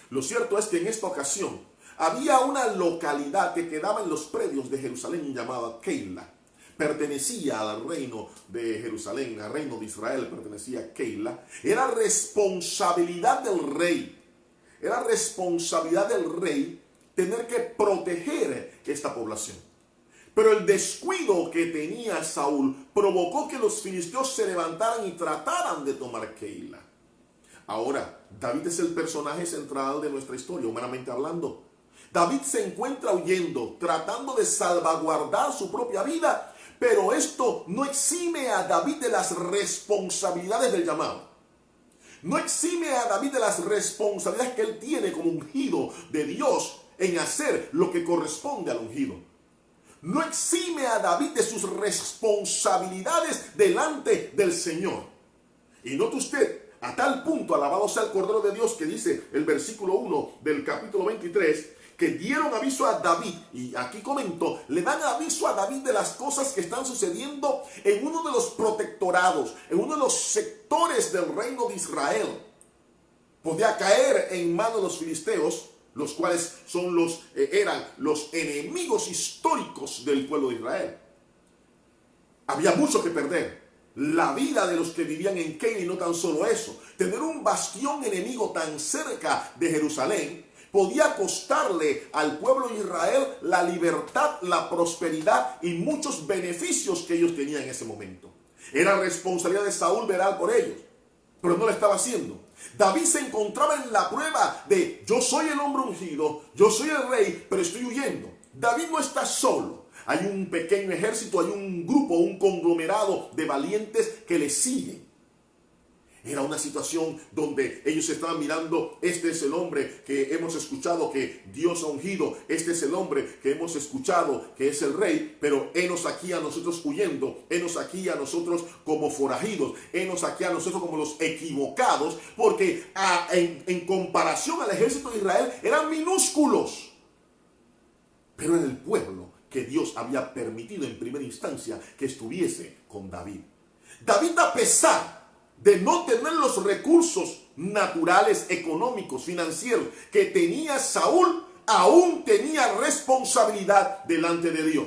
Lo cierto es que en esta ocasión había una localidad que quedaba en los predios de Jerusalén llamada Keila. Pertenecía al reino de Jerusalén, al reino de Israel pertenecía Keila. Era responsabilidad del rey. Era responsabilidad del rey tener que proteger esta población. Pero el descuido que tenía Saúl provocó que los filisteos se levantaran y trataran de tomar Keila. Ahora, David es el personaje central de nuestra historia, humanamente hablando. David se encuentra huyendo, tratando de salvaguardar su propia vida, pero esto no exime a David de las responsabilidades del llamado. No exime a David de las responsabilidades que él tiene como ungido de Dios en hacer lo que corresponde al ungido. No exime a David de sus responsabilidades delante del Señor. Y note usted, a tal punto, alabado sea el Cordero de Dios, que dice el versículo 1 del capítulo 23, que dieron aviso a David, y aquí comento, le dan aviso a David de las cosas que están sucediendo en uno de los protectorados, en uno de los sectores del reino de Israel. Podía caer en manos de los filisteos, los cuales eran los enemigos históricos del pueblo de Israel. Había mucho que perder. La vida de los que vivían en Keila, y no tan solo eso, tener un bastión enemigo tan cerca de Jerusalén podía costarle al pueblo de Israel la libertad, la prosperidad y muchos beneficios que ellos tenían en ese momento. Era responsabilidad de Saúl velar por ellos. pero no lo estaba haciendo. David se encontraba en la prueba de yo soy el hombre ungido, yo soy el rey, pero estoy huyendo. David no está solo. Hay un pequeño ejército, hay un grupo, un conglomerado de valientes que le siguen. Era una situación donde ellos estaban mirando, este es el hombre que hemos escuchado que Dios ha ungido, este es el hombre que hemos escuchado que es el rey, pero henos aquí a nosotros huyendo, henos aquí a nosotros como forajidos, henos aquí a nosotros como los equivocados, porque en comparación al ejército de Israel eran minúsculos, pero era el pueblo que Dios había permitido en primera instancia que estuviese con David. David, a pesar de no tener los recursos naturales, económicos, financieros que tenía Saúl, aún tenía responsabilidad delante de Dios.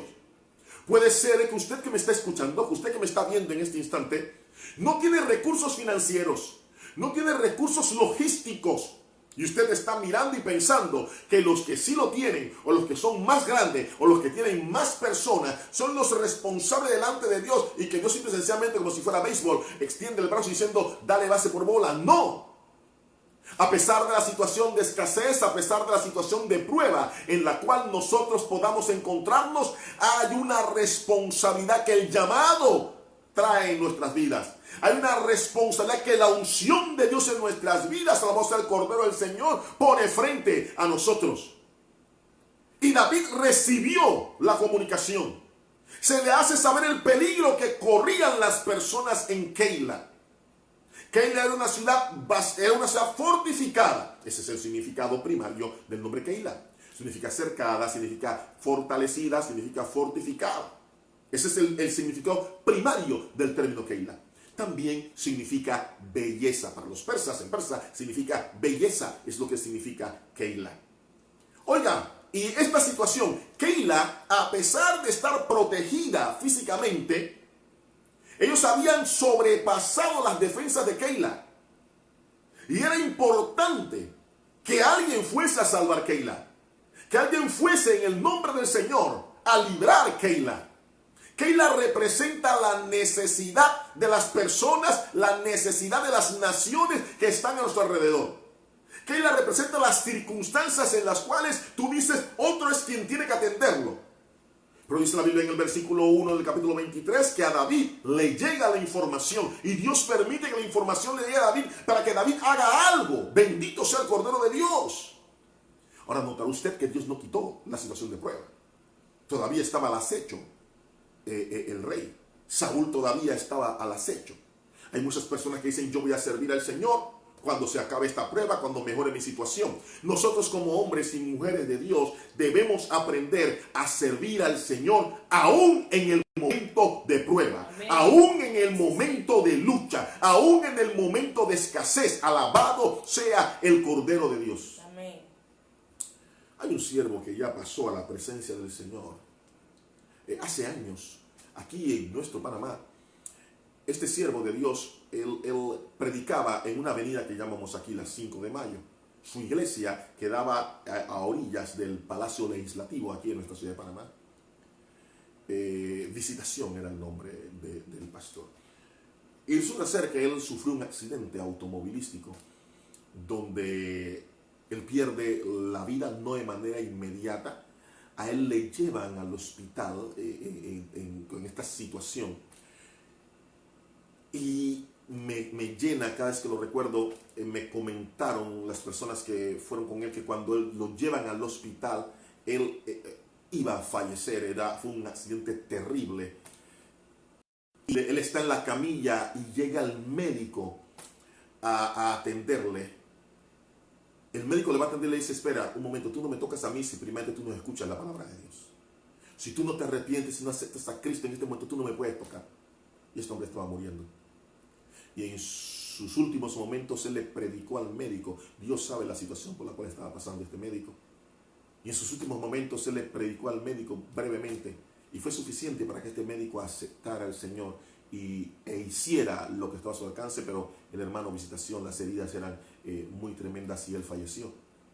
Puede ser que usted que me está escuchando, que usted que me está viendo en este instante, no tiene recursos financieros, no tiene recursos logísticos, y usted está mirando y pensando que los que sí lo tienen, o los que son más grandes, o los que tienen más personas, son los responsables delante de Dios, y que Dios simple y sencillamente, como si fuera béisbol, extiende el brazo diciendo, dale base por bola. No. A pesar de la situación de escasez, a pesar de la situación de prueba en la cual nosotros podamos encontrarnos, hay una responsabilidad que el llamado trae en nuestras vidas. Hay una responsabilidad que la unción de Dios en nuestras vidas, la voz del Cordero del Señor, pone frente a nosotros. Y David recibió la comunicación. Se le hace saber el peligro que corrían las personas en Keila. Keila era una ciudad fortificada. Ese es el significado primario del nombre Keila. Significa cercada, significa fortalecida, significa fortificada. Ese es el significado primario del término Keila. También significa belleza. Para los persas, en persa, significa belleza. Es lo que significa Keila. Oiga, y esta situación, Keila, a pesar de estar protegida físicamente, ellos habían sobrepasado las defensas de Keila. Y era importante que alguien fuese a salvar Keila. Que alguien fuese en el nombre del Señor a librar Keila. Keila representa la necesidad de las personas, la necesidad de las naciones que están a nuestro alrededor. Keila representa las circunstancias en las cuales tú dices, otro es quien tiene que atenderlo. Pero dice la Biblia en el versículo 1 del capítulo 23 que a David le llega la información y Dios permite que la información le llegue a David para que David haga algo. Bendito sea el Cordero de Dios. Ahora notará usted que Dios no quitó la situación de prueba. Todavía estaba al acecho el rey. Saúl todavía estaba al acecho. Hay muchas personas que dicen, yo voy a servir al Señor cuando se acabe esta prueba, cuando mejore mi situación. Nosotros como hombres y mujeres de Dios debemos aprender a servir al Señor aún en el momento de prueba. Amén. Aún en el momento de lucha, aún en el momento de escasez. Alabado sea el Cordero de Dios. Amén. Hay un siervo que ya pasó a la presencia del Señor. Hace años, aquí en nuestro Panamá, este siervo de Dios, él predicaba en una avenida que llamamos aquí la 5 de Mayo. Su iglesia quedaba a orillas del Palacio Legislativo aquí en nuestra ciudad de Panamá. Visitación era el nombre del pastor. Y resulta ser que él sufrió un accidente automovilístico donde él pierde la vida no de manera inmediata. A él le llevan al hospital en esta situación. Y me llena cada vez que lo recuerdo. Me comentaron las personas que fueron con él que cuando él lo llevan al hospital, él iba a fallecer. Fue un accidente terrible. Y él está en la camilla y llega el médico a atenderle. El médico le va a atender y le dice, espera un momento, tú no me tocas a mí si primero tú no escuchas la palabra de Dios. Si tú no te arrepientes, si no aceptas a Cristo en este momento, tú no me puedes tocar. Y este hombre estaba muriendo. Y en sus últimos momentos él le predicó al médico. Dios sabe la situación por la cual estaba pasando este médico. Y en sus últimos momentos él le predicó al médico brevemente. Y fue suficiente para que este médico aceptara al Señor e hiciera lo que estaba a su alcance. Pero el hermano, visitación, las heridas eran muy tremendas y él falleció.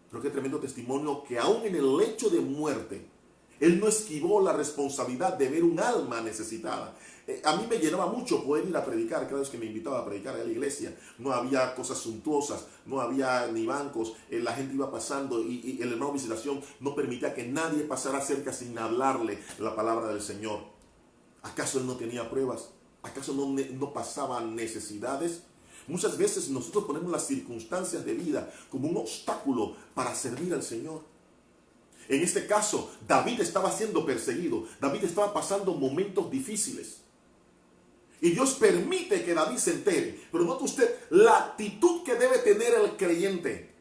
Pero qué tremendo testimonio que aún en el lecho de muerte, Él no esquivó la responsabilidad de ver un alma necesitada. A mí me llenaba mucho poder ir a predicar cada vez que me invitaba a predicar a la iglesia. No había cosas suntuosas, no había ni bancos, la gente iba pasando y el hermano Visitación no permitía que nadie pasara cerca sin hablarle la palabra del Señor. ¿Acaso él no tenía pruebas? ¿Acaso no pasaban necesidades? Muchas veces nosotros ponemos las circunstancias de vida como un obstáculo para servir al Señor. En este caso, David estaba siendo perseguido. David estaba pasando momentos difíciles. Y Dios permite que David se entere. Pero note usted la actitud que debe tener el creyente.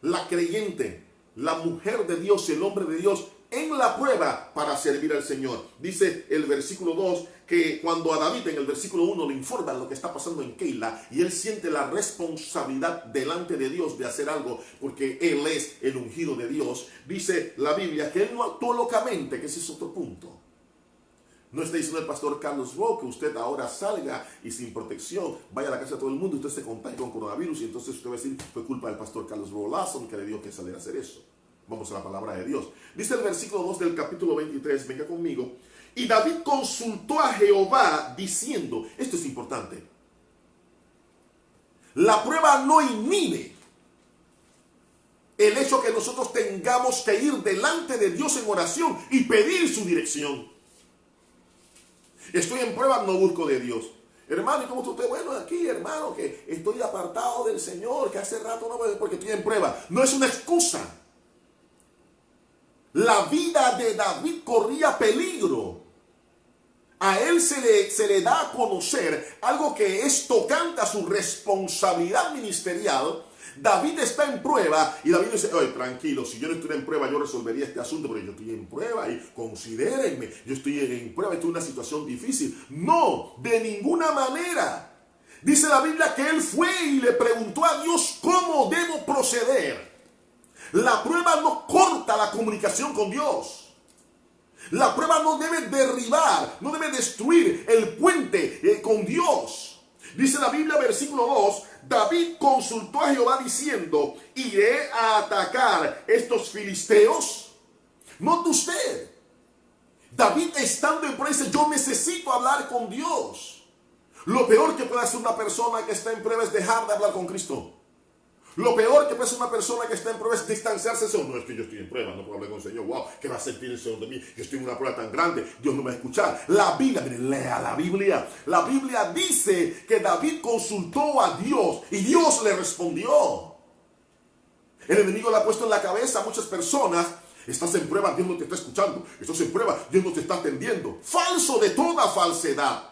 La creyente, la mujer de Dios, el hombre de Dios, en la prueba para servir al Señor. Dice el versículo 2 que cuando a David en el versículo 1 le informan lo que está pasando en Keila y él siente la responsabilidad delante de Dios de hacer algo porque él es el ungido de Dios, dice la Biblia que él no actuó locamente, que ese es otro punto. No está diciendo el pastor Carlos Rowe que usted ahora salga y sin protección vaya a la casa de todo el mundo y usted se contagie con coronavirus y entonces usted va a decir fue culpa del pastor Carlos Rowe Lasson que le dio que salir a hacer eso. Vamos a la palabra de Dios. Dice el versículo 2 del capítulo 23, venga conmigo. Y David consultó a Jehová diciendo, esto es importante, la prueba no inhibe el hecho que nosotros tengamos que ir delante de Dios en oración y pedir su dirección. Estoy en prueba, no busco de Dios. Hermano, ¿y cómo usted? Bueno, aquí, hermano, que estoy apartado del Señor, que hace rato no puedo porque estoy en prueba. No es una excusa. La vida de David corría peligro. A él se le da a conocer algo que es tocante a su responsabilidad ministerial. David está en prueba y David dice, oye, tranquilo, si yo no estuviera en prueba yo resolvería este asunto, pero yo estoy en prueba y considérenme, yo estoy en prueba, estoy en una situación difícil. No, de ninguna manera. Dice la Biblia que él fue y le preguntó a Dios cómo debo proceder. La prueba no corta la comunicación con Dios. La prueba no debe derribar, no debe destruir el puente con Dios. Dice la Biblia, versículo 2, David consultó a Jehová diciendo, ¿iré a atacar estos filisteos? Note usted, David estando en prueba dice, yo necesito hablar con Dios. Lo peor que puede hacer una persona que está en prueba es dejar de hablar con Cristo. Lo peor que puede hacer una persona que está en prueba es distanciarse. No, es que yo estoy en prueba, no puedo hablar con el Señor. Wow, ¿qué va a sentir el Señor de mí? Yo estoy en una prueba tan grande, Dios no me va a escuchar. La Biblia, miren, lea la Biblia. La Biblia dice que David consultó a Dios y Dios le respondió. El enemigo le ha puesto en la cabeza a muchas personas. Estás en prueba, Dios no te está escuchando. Estás en prueba, Dios no te está atendiendo. Falso de toda falsedad.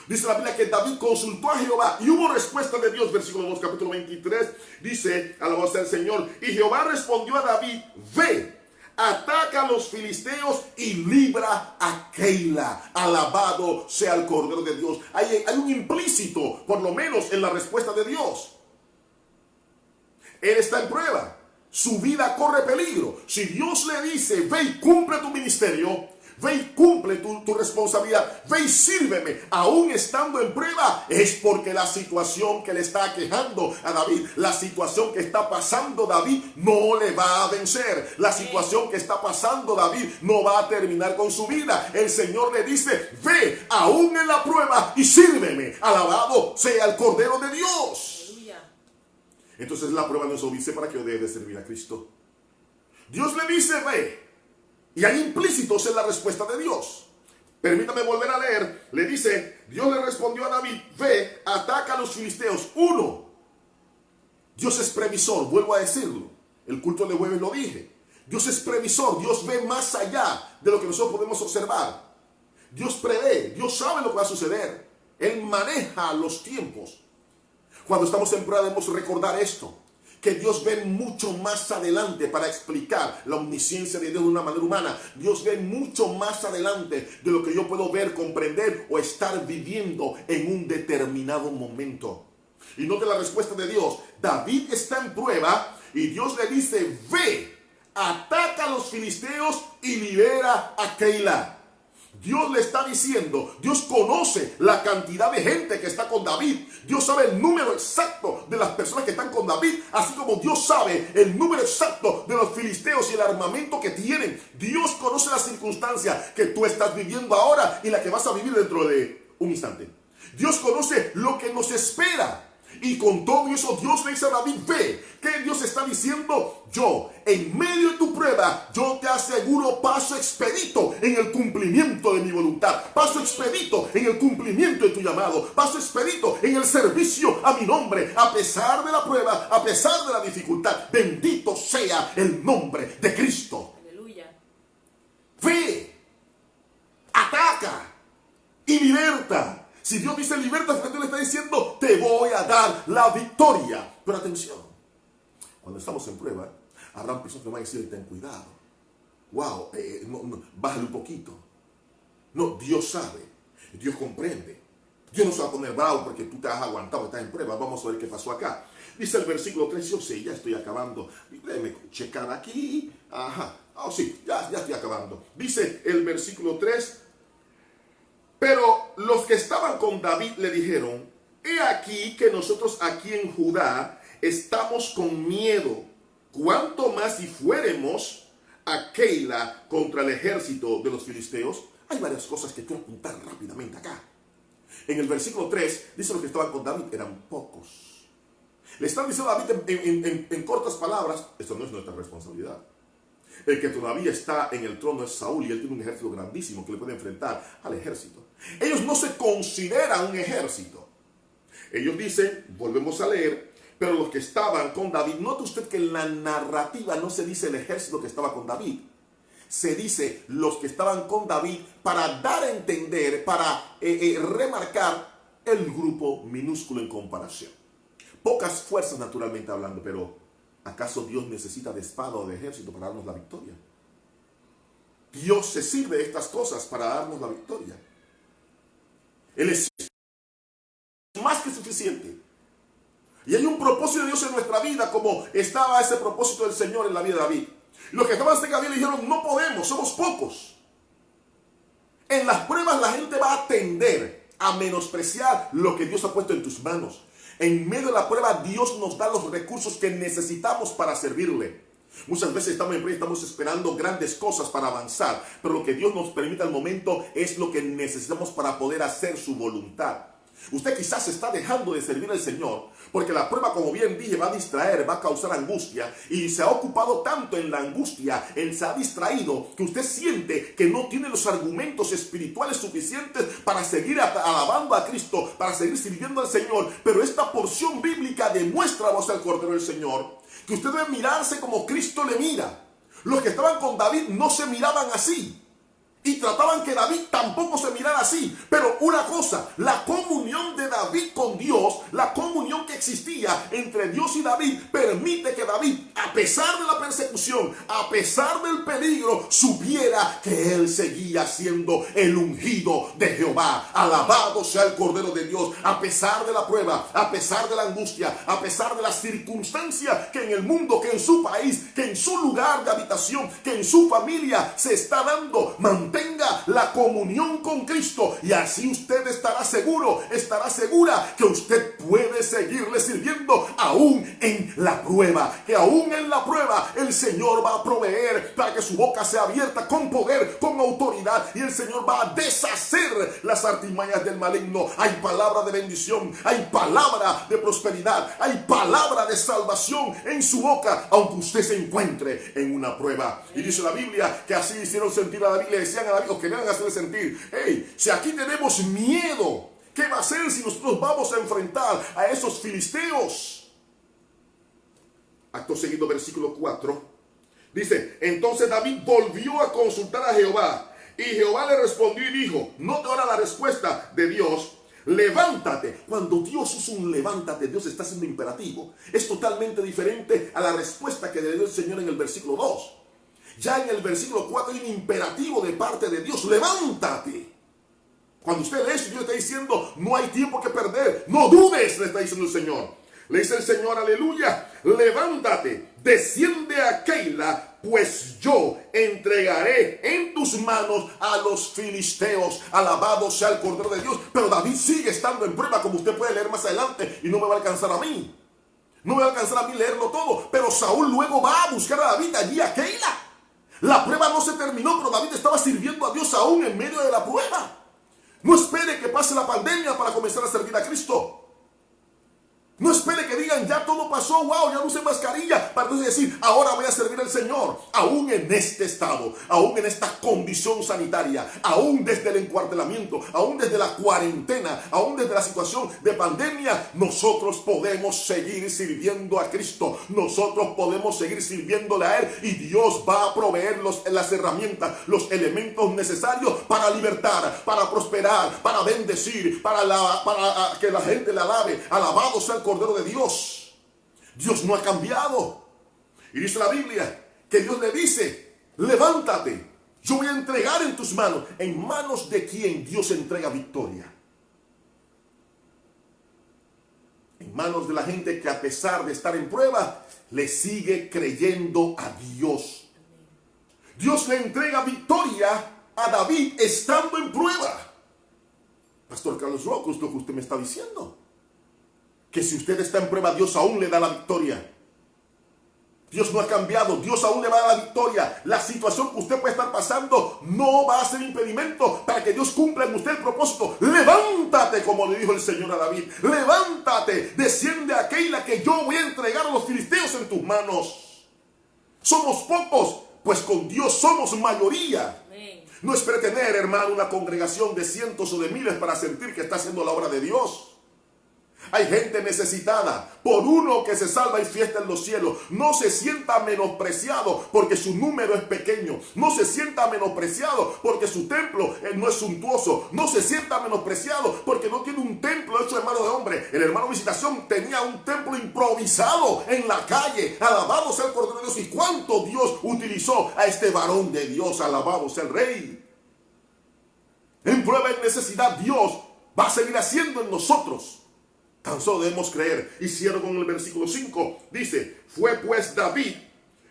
Dice la Biblia que David consultó a Jehová y hubo respuesta de Dios, versículo 2, capítulo 23, dice, alabado sea el Señor, y Jehová respondió a David, ve, ataca a los filisteos y libra a Keila, alabado sea el Cordero de Dios. Hay un implícito, por lo menos en la respuesta de Dios. Él está en prueba, su vida corre peligro. Si Dios le dice, ve y cumple tu ministerio, ve y cumple tu responsabilidad, ve y sírveme, aún estando en prueba, es porque la situación que le está aquejando a David, la situación que está pasando David no le va a vencer, la situación que está pasando David no va a terminar con su vida. El Señor le dice, ve aún en la prueba y sírveme, alabado sea el Cordero de Dios. Entonces la prueba nos dice para que yo debe servir a Cristo. Dios le dice, ve. Y hay implícitos en la respuesta de Dios. Permítame volver a leer. Le dice, Dios le respondió a David, ve, ataca a los filisteos. 1. Dios es previsor, vuelvo a decirlo. El culto de jueves lo dije. Dios es previsor, Dios ve más allá de lo que nosotros podemos observar. Dios prevé, Dios sabe lo que va a suceder. Él maneja los tiempos. Cuando estamos en prueba debemos recordar esto. Que Dios ve mucho más adelante para explicar la omnisciencia de Dios de una manera humana. Dios ve mucho más adelante de lo que yo puedo ver, comprender o estar viviendo en un determinado momento. Y note la respuesta de Dios. David está en prueba y Dios le dice, ve, ataca a los filisteos y libera a Keila. Dios le está diciendo, Dios conoce la cantidad de gente que está con David. Dios sabe el número exacto de las personas que están con David, así como Dios sabe el número exacto de los filisteos y el armamento que tienen. Dios conoce las circunstancias que tú estás viviendo ahora y la que vas a vivir dentro de un instante. Dios conoce lo que nos espera. Y con todo eso Dios le dice a David, ve, ¿qué Dios está diciendo? Yo, en medio de tu prueba, yo te aseguro paso expedito en el cumplimiento de mi voluntad, paso expedito en el cumplimiento de tu llamado, paso expedito en el servicio a mi nombre, a pesar de la prueba, a pesar de la dificultad. Bendito sea el nombre de Cristo. Aleluya. Ve, ataca y liberta. Si Dios dice liberta, Dios le está diciendo, te voy a dar la victoria. Pero atención, cuando estamos en prueba, habrán personas que van a decir, ten cuidado. Wow, bájale un poquito. No, Dios sabe, Dios comprende. Dios no se va a poner bravo porque tú te has aguantado, estás en prueba. Vamos a ver qué pasó acá. Dice el versículo 3, yo sé, ya estoy acabando. Déjame checar aquí. Ajá, oh sí, ya estoy acabando. Dice el versículo 3, pero los que estaban con David le dijeron, he aquí que nosotros aquí en Judá estamos con miedo. ¿Cuánto más si fuéramos a Keila contra el ejército de los filisteos? Hay varias cosas que quiero apuntar rápidamente acá. En el versículo 3 dice los que estaban con David eran pocos. Le están diciendo a David en cortas palabras, esto no es nuestra responsabilidad. El que todavía está en el trono es Saúl y él tiene un ejército grandísimo que le puede enfrentar al ejército. Ellos no se consideran un ejército. Ellos dicen, volvemos a leer, pero los que estaban con David, note usted que en la narrativa no se dice el ejército que estaba con David. Se dice los que estaban con David para dar a entender, para remarcar el grupo minúsculo en comparación. Pocas fuerzas naturalmente hablando, pero ¿acaso Dios necesita de espada o de ejército para darnos la victoria? Dios se sirve de estas cosas para darnos la victoria. Él es más que suficiente. Y hay un propósito de Dios en nuestra vida, como estaba ese propósito del Señor en la vida de David. Los que estaban cerca de David le dijeron, no podemos, somos pocos. En las pruebas la gente va a tender a menospreciar lo que Dios ha puesto en tus manos. En medio de la prueba Dios nos da los recursos que necesitamos para servirle. Muchas veces estamos en prueba y estamos esperando grandes cosas para avanzar, pero lo que Dios nos permite al momento es lo que necesitamos para poder hacer su voluntad. Usted quizás está dejando de servir al Señor porque la prueba, como bien dije, va a distraer, va a causar angustia, y se ha ocupado tanto en la angustia, él se ha distraído, que usted siente que no tiene los argumentos espirituales suficientes para seguir alabando a Cristo, para seguir sirviendo al Señor. Pero esta porción bíblica demuestra a vos al Cordero del Señor que usted debe mirarse como Cristo le mira. Los que estaban con David no se miraban así y trataban que David tampoco se mirara así. Pero una cosa, la comunión de David con Dios, la comunión que existía entre Dios y David, permite que David, a pesar de la persecución, a pesar del peligro, supiera que él seguía siendo el ungido de Jehová. Alabado sea el Cordero de Dios. A pesar de la prueba, a pesar de la angustia, a pesar de las circunstancias que en el mundo, que en su país, que en su lugar de habitación, que en su familia se está dando, mantenga la comunión con Cristo, y así usted estará seguro, estará segura que usted puede seguirle sirviendo aún en la prueba, que aún en la prueba el Señor va a proveer para que su boca sea abierta con poder, con autoridad, y el Señor va a deshacer las artimañas del maligno. Hay palabra de bendición, hay palabra de prosperidad, hay palabra de salvación en su boca, aunque usted se encuentre en una prueba. Y dice la Biblia que así hicieron sentir a David, le decían a David, o querían hacerle sentir, hey, si aquí tenemos miedo, ¿qué va a hacer si nosotros vamos a enfrentar a esos filisteos? Acto seguido, versículo 4, dice, entonces David volvió a consultar a Jehová, y Jehová le respondió y dijo, note ahora la respuesta de Dios, levántate. Cuando Dios usa un levántate, Dios está haciendo imperativo. Es totalmente diferente a la respuesta que le dio el Señor en el versículo 2. Ya en el versículo 4 hay un imperativo de parte de Dios, levántate. Cuando usted lee eso, Dios está diciendo, no hay tiempo que perder, no dudes, le está diciendo el Señor. Le dice el Señor, aleluya, levántate, desciende a Keila, pues yo entregaré en tus manos a los filisteos. Alabado sea el Cordero de Dios. Pero David sigue estando en prueba, como usted puede leer más adelante, y no me va a alcanzar a mí. No me va a alcanzar a mí leerlo todo. Pero Saúl luego va a buscar a David allí a Keila. La prueba no se terminó, pero David estaba sirviendo a Dios aún en medio de la prueba. No espere que pase la pandemia para comenzar a servir a Cristo. No espere que digan, ya todo pasó, wow, ya no usé mascarilla, para entonces decir, ahora voy a servir al Señor. Aún en este estado, aún en esta condición sanitaria, aún desde el encuartelamiento, aún desde la cuarentena, aún desde la situación de pandemia, nosotros podemos seguir sirviendo a Cristo. Nosotros podemos seguir sirviéndole a Él, y Dios va a proveer las herramientas, los elementos necesarios para libertar, para prosperar, para bendecir, para que la gente le alabe. Alabado sea el Cordero de Dios. Dios no ha cambiado. Y dice la Biblia que Dios le dice, levántate, yo voy a entregar en tus manos. ¿En manos de quién Dios entrega victoria? En manos de la gente que, a pesar de estar en prueba, le sigue creyendo a Dios. Dios le entrega victoria a David estando en prueba. Pastor Carlos Rocco, esto que usted me está diciendo, que si usted está en prueba, Dios aún le da la victoria. Dios no ha cambiado, Dios aún le va a dar la victoria. La situación que usted puede estar pasando no va a ser impedimento para que Dios cumpla en usted el propósito. Levántate, como le dijo el Señor a David. Levántate, desciende a Keila, que yo voy a entregar a los filisteos en tus manos. Somos pocos, pues con Dios somos mayoría. No espere tener, hermano, una congregación de cientos o de miles para sentir que está haciendo la obra de Dios. Hay gente necesitada. Por uno que se salva y fiesta en los cielos. No se sienta menospreciado porque su número es pequeño. No se sienta menospreciado porque su templo no es suntuoso. No se sienta menospreciado porque no tiene un templo hecho de mano de hombre. El hermano Visitación tenía un templo improvisado en la calle. Alabado sea el Cordero de Dios. ¿Y cuánto Dios utilizó a este varón de Dios? Alabado sea el Rey. En prueba y necesidad, Dios va a seguir haciendo en nosotros. Tan solo debemos creer. Y cierro con el versículo 5. Dice, fue pues David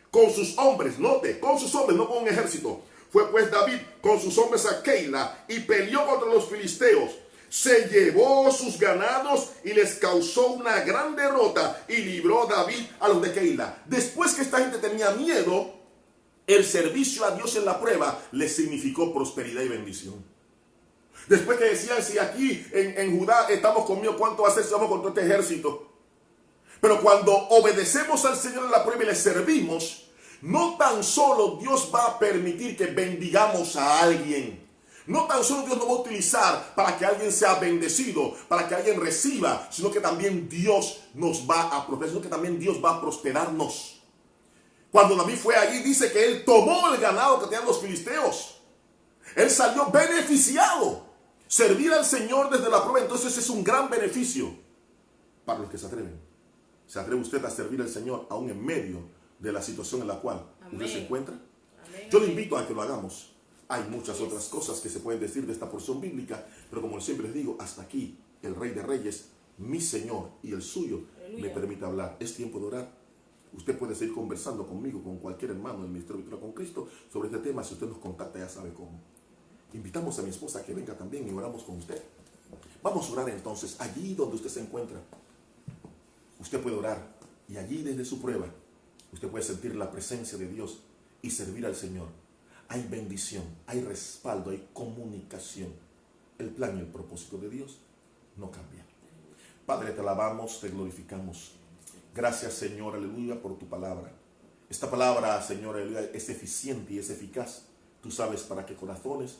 con sus hombres, note, con sus hombres, no con un ejército. Fue pues David con sus hombres a Keila y peleó contra los filisteos. Se llevó sus ganados y les causó una gran derrota y libró David a los de Keila. Después que esta gente tenía miedo, el servicio a Dios en la prueba les significó prosperidad y bendición. Después que decían, si aquí en Judá estamos conmigo, ¿cuánto va a ser si vamos contra este ejército? Pero cuando obedecemos al Señor en la prueba y le servimos, no tan solo Dios va a permitir que bendigamos a alguien. No tan solo Dios nos va a utilizar para que alguien sea bendecido, para que alguien reciba, sino que también Dios nos va a prosperar, sino que también Dios va a prosperarnos. Cuando David fue allí, dice que él tomó el ganado que tenían los filisteos. Él salió beneficiado. Servir al Señor desde la prueba, entonces, es un gran beneficio para los que se atreven. ¿Se atreve usted a servir al Señor aún en medio de la situación en la cual usted se encuentra? Amén. Yo le invito a que lo hagamos. Hay muchas otras cosas que se pueden decir de esta porción bíblica, pero como siempre les digo, hasta aquí el Rey de Reyes, mi Señor y el suyo, me permite hablar. Es tiempo de orar. Usted puede seguir conversando conmigo, con cualquier hermano del Ministerio Victoria con Cristo sobre este tema. Si usted nos contacta, ya sabe cómo. Invitamos a mi esposa a que venga también y oramos con usted. Vamos a orar entonces, allí donde usted se encuentra. Usted puede orar y allí desde su prueba, usted puede sentir la presencia de Dios y servir al Señor. Hay bendición, hay respaldo, hay comunicación. El plan y el propósito de Dios no cambia. Padre, te alabamos, te glorificamos. Gracias, Señor, aleluya, por tu palabra. Esta palabra, Señor, aleluya, es eficiente y es eficaz. Tú sabes para qué corazones.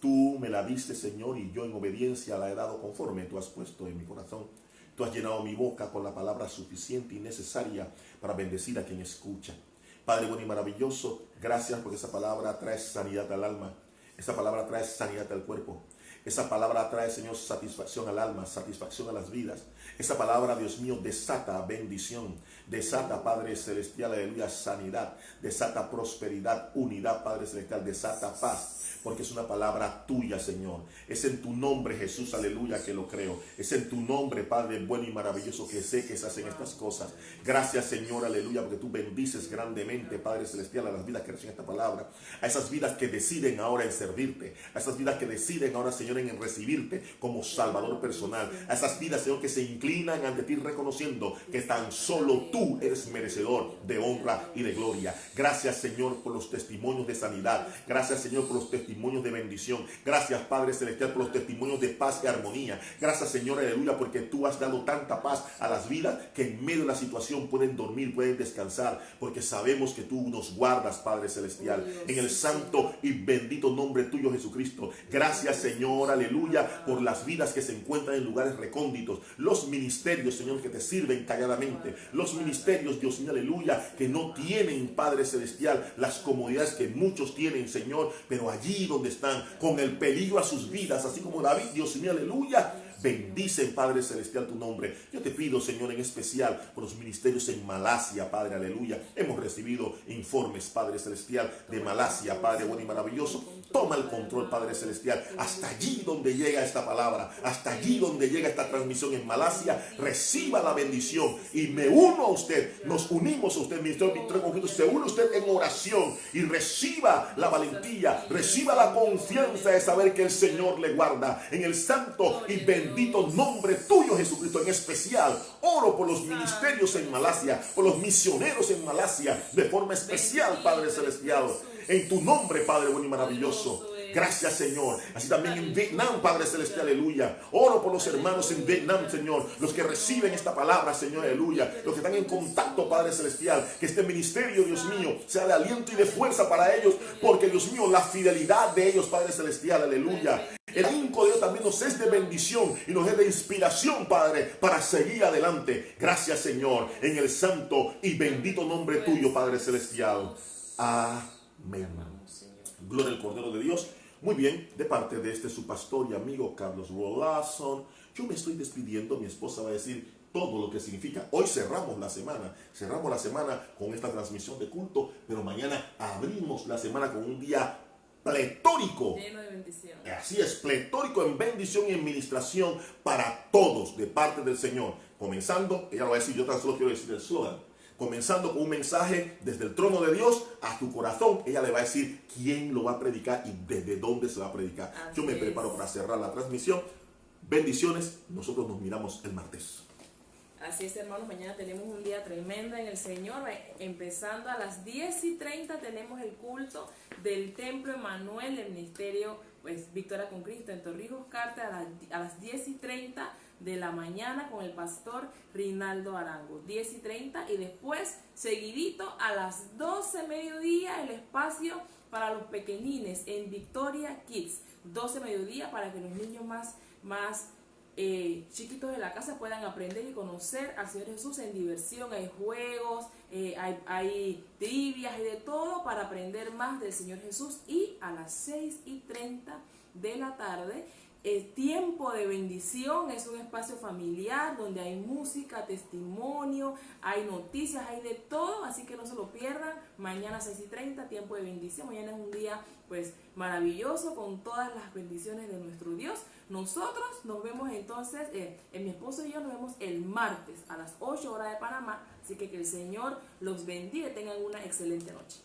Tú me la diste, Señor, y yo en obediencia la he dado conforme tú has puesto en mi corazón. Tú has llenado mi boca con la palabra suficiente y necesaria para bendecir a quien escucha. Padre bueno y maravilloso, gracias porque esa palabra trae sanidad al alma. Esa palabra trae sanidad al cuerpo. Esa palabra trae, Señor, satisfacción al alma, satisfacción a las vidas. Esa palabra, Dios mío, desata bendición, desata, Padre Celestial, aleluya, sanidad, desata prosperidad, unidad, Padre Celestial, desata paz. Porque es una palabra tuya, Señor. Es en tu nombre, Jesús, aleluya, que lo creo. Es en tu nombre, Padre bueno y maravilloso, que sé que se hacen estas cosas. Gracias, Señor, aleluya, porque tú bendices grandemente, Padre Celestial, a las vidas que reciben esta palabra. A esas vidas que deciden ahora en servirte. A esas vidas que deciden ahora, Señor, en recibirte como Salvador personal. A esas vidas, Señor, que se inclinan ante ti reconociendo que tan solo tú eres merecedor de honra y de gloria. Gracias, Señor, por los testimonios de sanidad. Gracias, Señor, por los testimonios de bendición. Gracias, Padre Celestial, por los testimonios de paz y armonía. Gracias, Señor, aleluya, porque tú has dado tanta paz a las vidas que en medio de la situación pueden dormir, pueden descansar, porque sabemos que tú nos guardas, Padre Celestial, en el santo y bendito nombre tuyo, Jesucristo. Gracias, Señor, aleluya, por las vidas que se encuentran en lugares recónditos, los ministerios, Señor, que te sirven calladamente, los ministerios, Dios mío, aleluya, que no tienen, Padre Celestial, las comodidades que muchos tienen, Señor, pero allí donde están, con el peligro a sus vidas, así como David, Dios mío, aleluya, bendice, Padre Celestial, tu nombre. Yo te pido, Señor, en especial por los ministerios en Malasia, Padre, aleluya. Hemos recibido informes, Padre Celestial, de Malasia, Padre bueno y maravilloso. Toma el control, Padre Celestial, hasta allí donde llega esta palabra, hasta allí donde llega esta transmisión en Malasia. Reciba la bendición y me uno a usted, nos unimos a usted, Ministerio Victoria Conflicto, se une usted en oración y reciba la valentía, reciba la confianza de saber que el Señor le guarda en el santo y bendito nombre tuyo, Jesucristo. En especial oro por los ministerios en Malasia, por los misioneros en Malasia, de forma especial, Padre Celestial, en tu nombre, Padre bueno y maravilloso. Gracias, Señor. Así también en Vietnam, Padre Celestial, aleluya. Oro por los hermanos en Vietnam, Señor, los que reciben esta palabra, Señor, aleluya, los que están en contacto, Padre Celestial, que este ministerio, Dios mío, sea de aliento y de fuerza para ellos, porque, Dios mío, la fidelidad de ellos, Padre Celestial, aleluya, el ahínco de Dios también nos es de bendición y nos es de inspiración, Padre, para seguir adelante. Gracias, Señor, en el santo y bendito nombre tuyo, Padre Celestial. Amén. Gloria al Cordero de Dios. Muy bien, de parte de su pastor y amigo Carlos Rolason, yo me estoy despidiendo. Mi esposa va a decir todo lo que significa. Hoy cerramos la semana con esta transmisión de culto, pero mañana abrimos la semana con un día pletórico, lleno de bendición. Así es, pletórico en bendición y en ministración para todos de parte del Señor. Comenzando, ella lo va a decir, yo tan solo quiero decir el slogan. Comenzando con un mensaje desde el trono de Dios a tu corazón. Ella le va a decir quién lo va a predicar y desde dónde se va a predicar. Yo me preparo para cerrar la transmisión. Bendiciones. Nosotros nos miramos el martes. Así es, hermanos, mañana tenemos un día tremendo en el Señor. Empezando a las 10:30 tenemos el culto del Templo Emanuel del Ministerio Victoria con Cristo en Torrijos Carter a las 10:30 de la mañana con el pastor Rinaldo Arango, 10:30, y después seguidito a las 12 mediodía el espacio para los pequeñines en Victoria Kids, 12 mediodía, para que los niños más chiquitos de la casa puedan aprender y conocer al Señor Jesús en diversión. Hay juegos, hay trivias y de todo para aprender más del Señor Jesús. Y a las 6:30 de la tarde, tiempo de bendición, es un espacio familiar donde hay música, testimonio, hay noticias, hay de todo, así que no se lo pierdan. Mañana 6:30, tiempo de bendición. Mañana es un día maravilloso con todas las bendiciones de nuestro Dios. Nosotros nos vemos entonces, mi esposo y yo nos vemos el martes a las 8 horas de Panamá, así que el Señor los bendiga y tengan una excelente noche.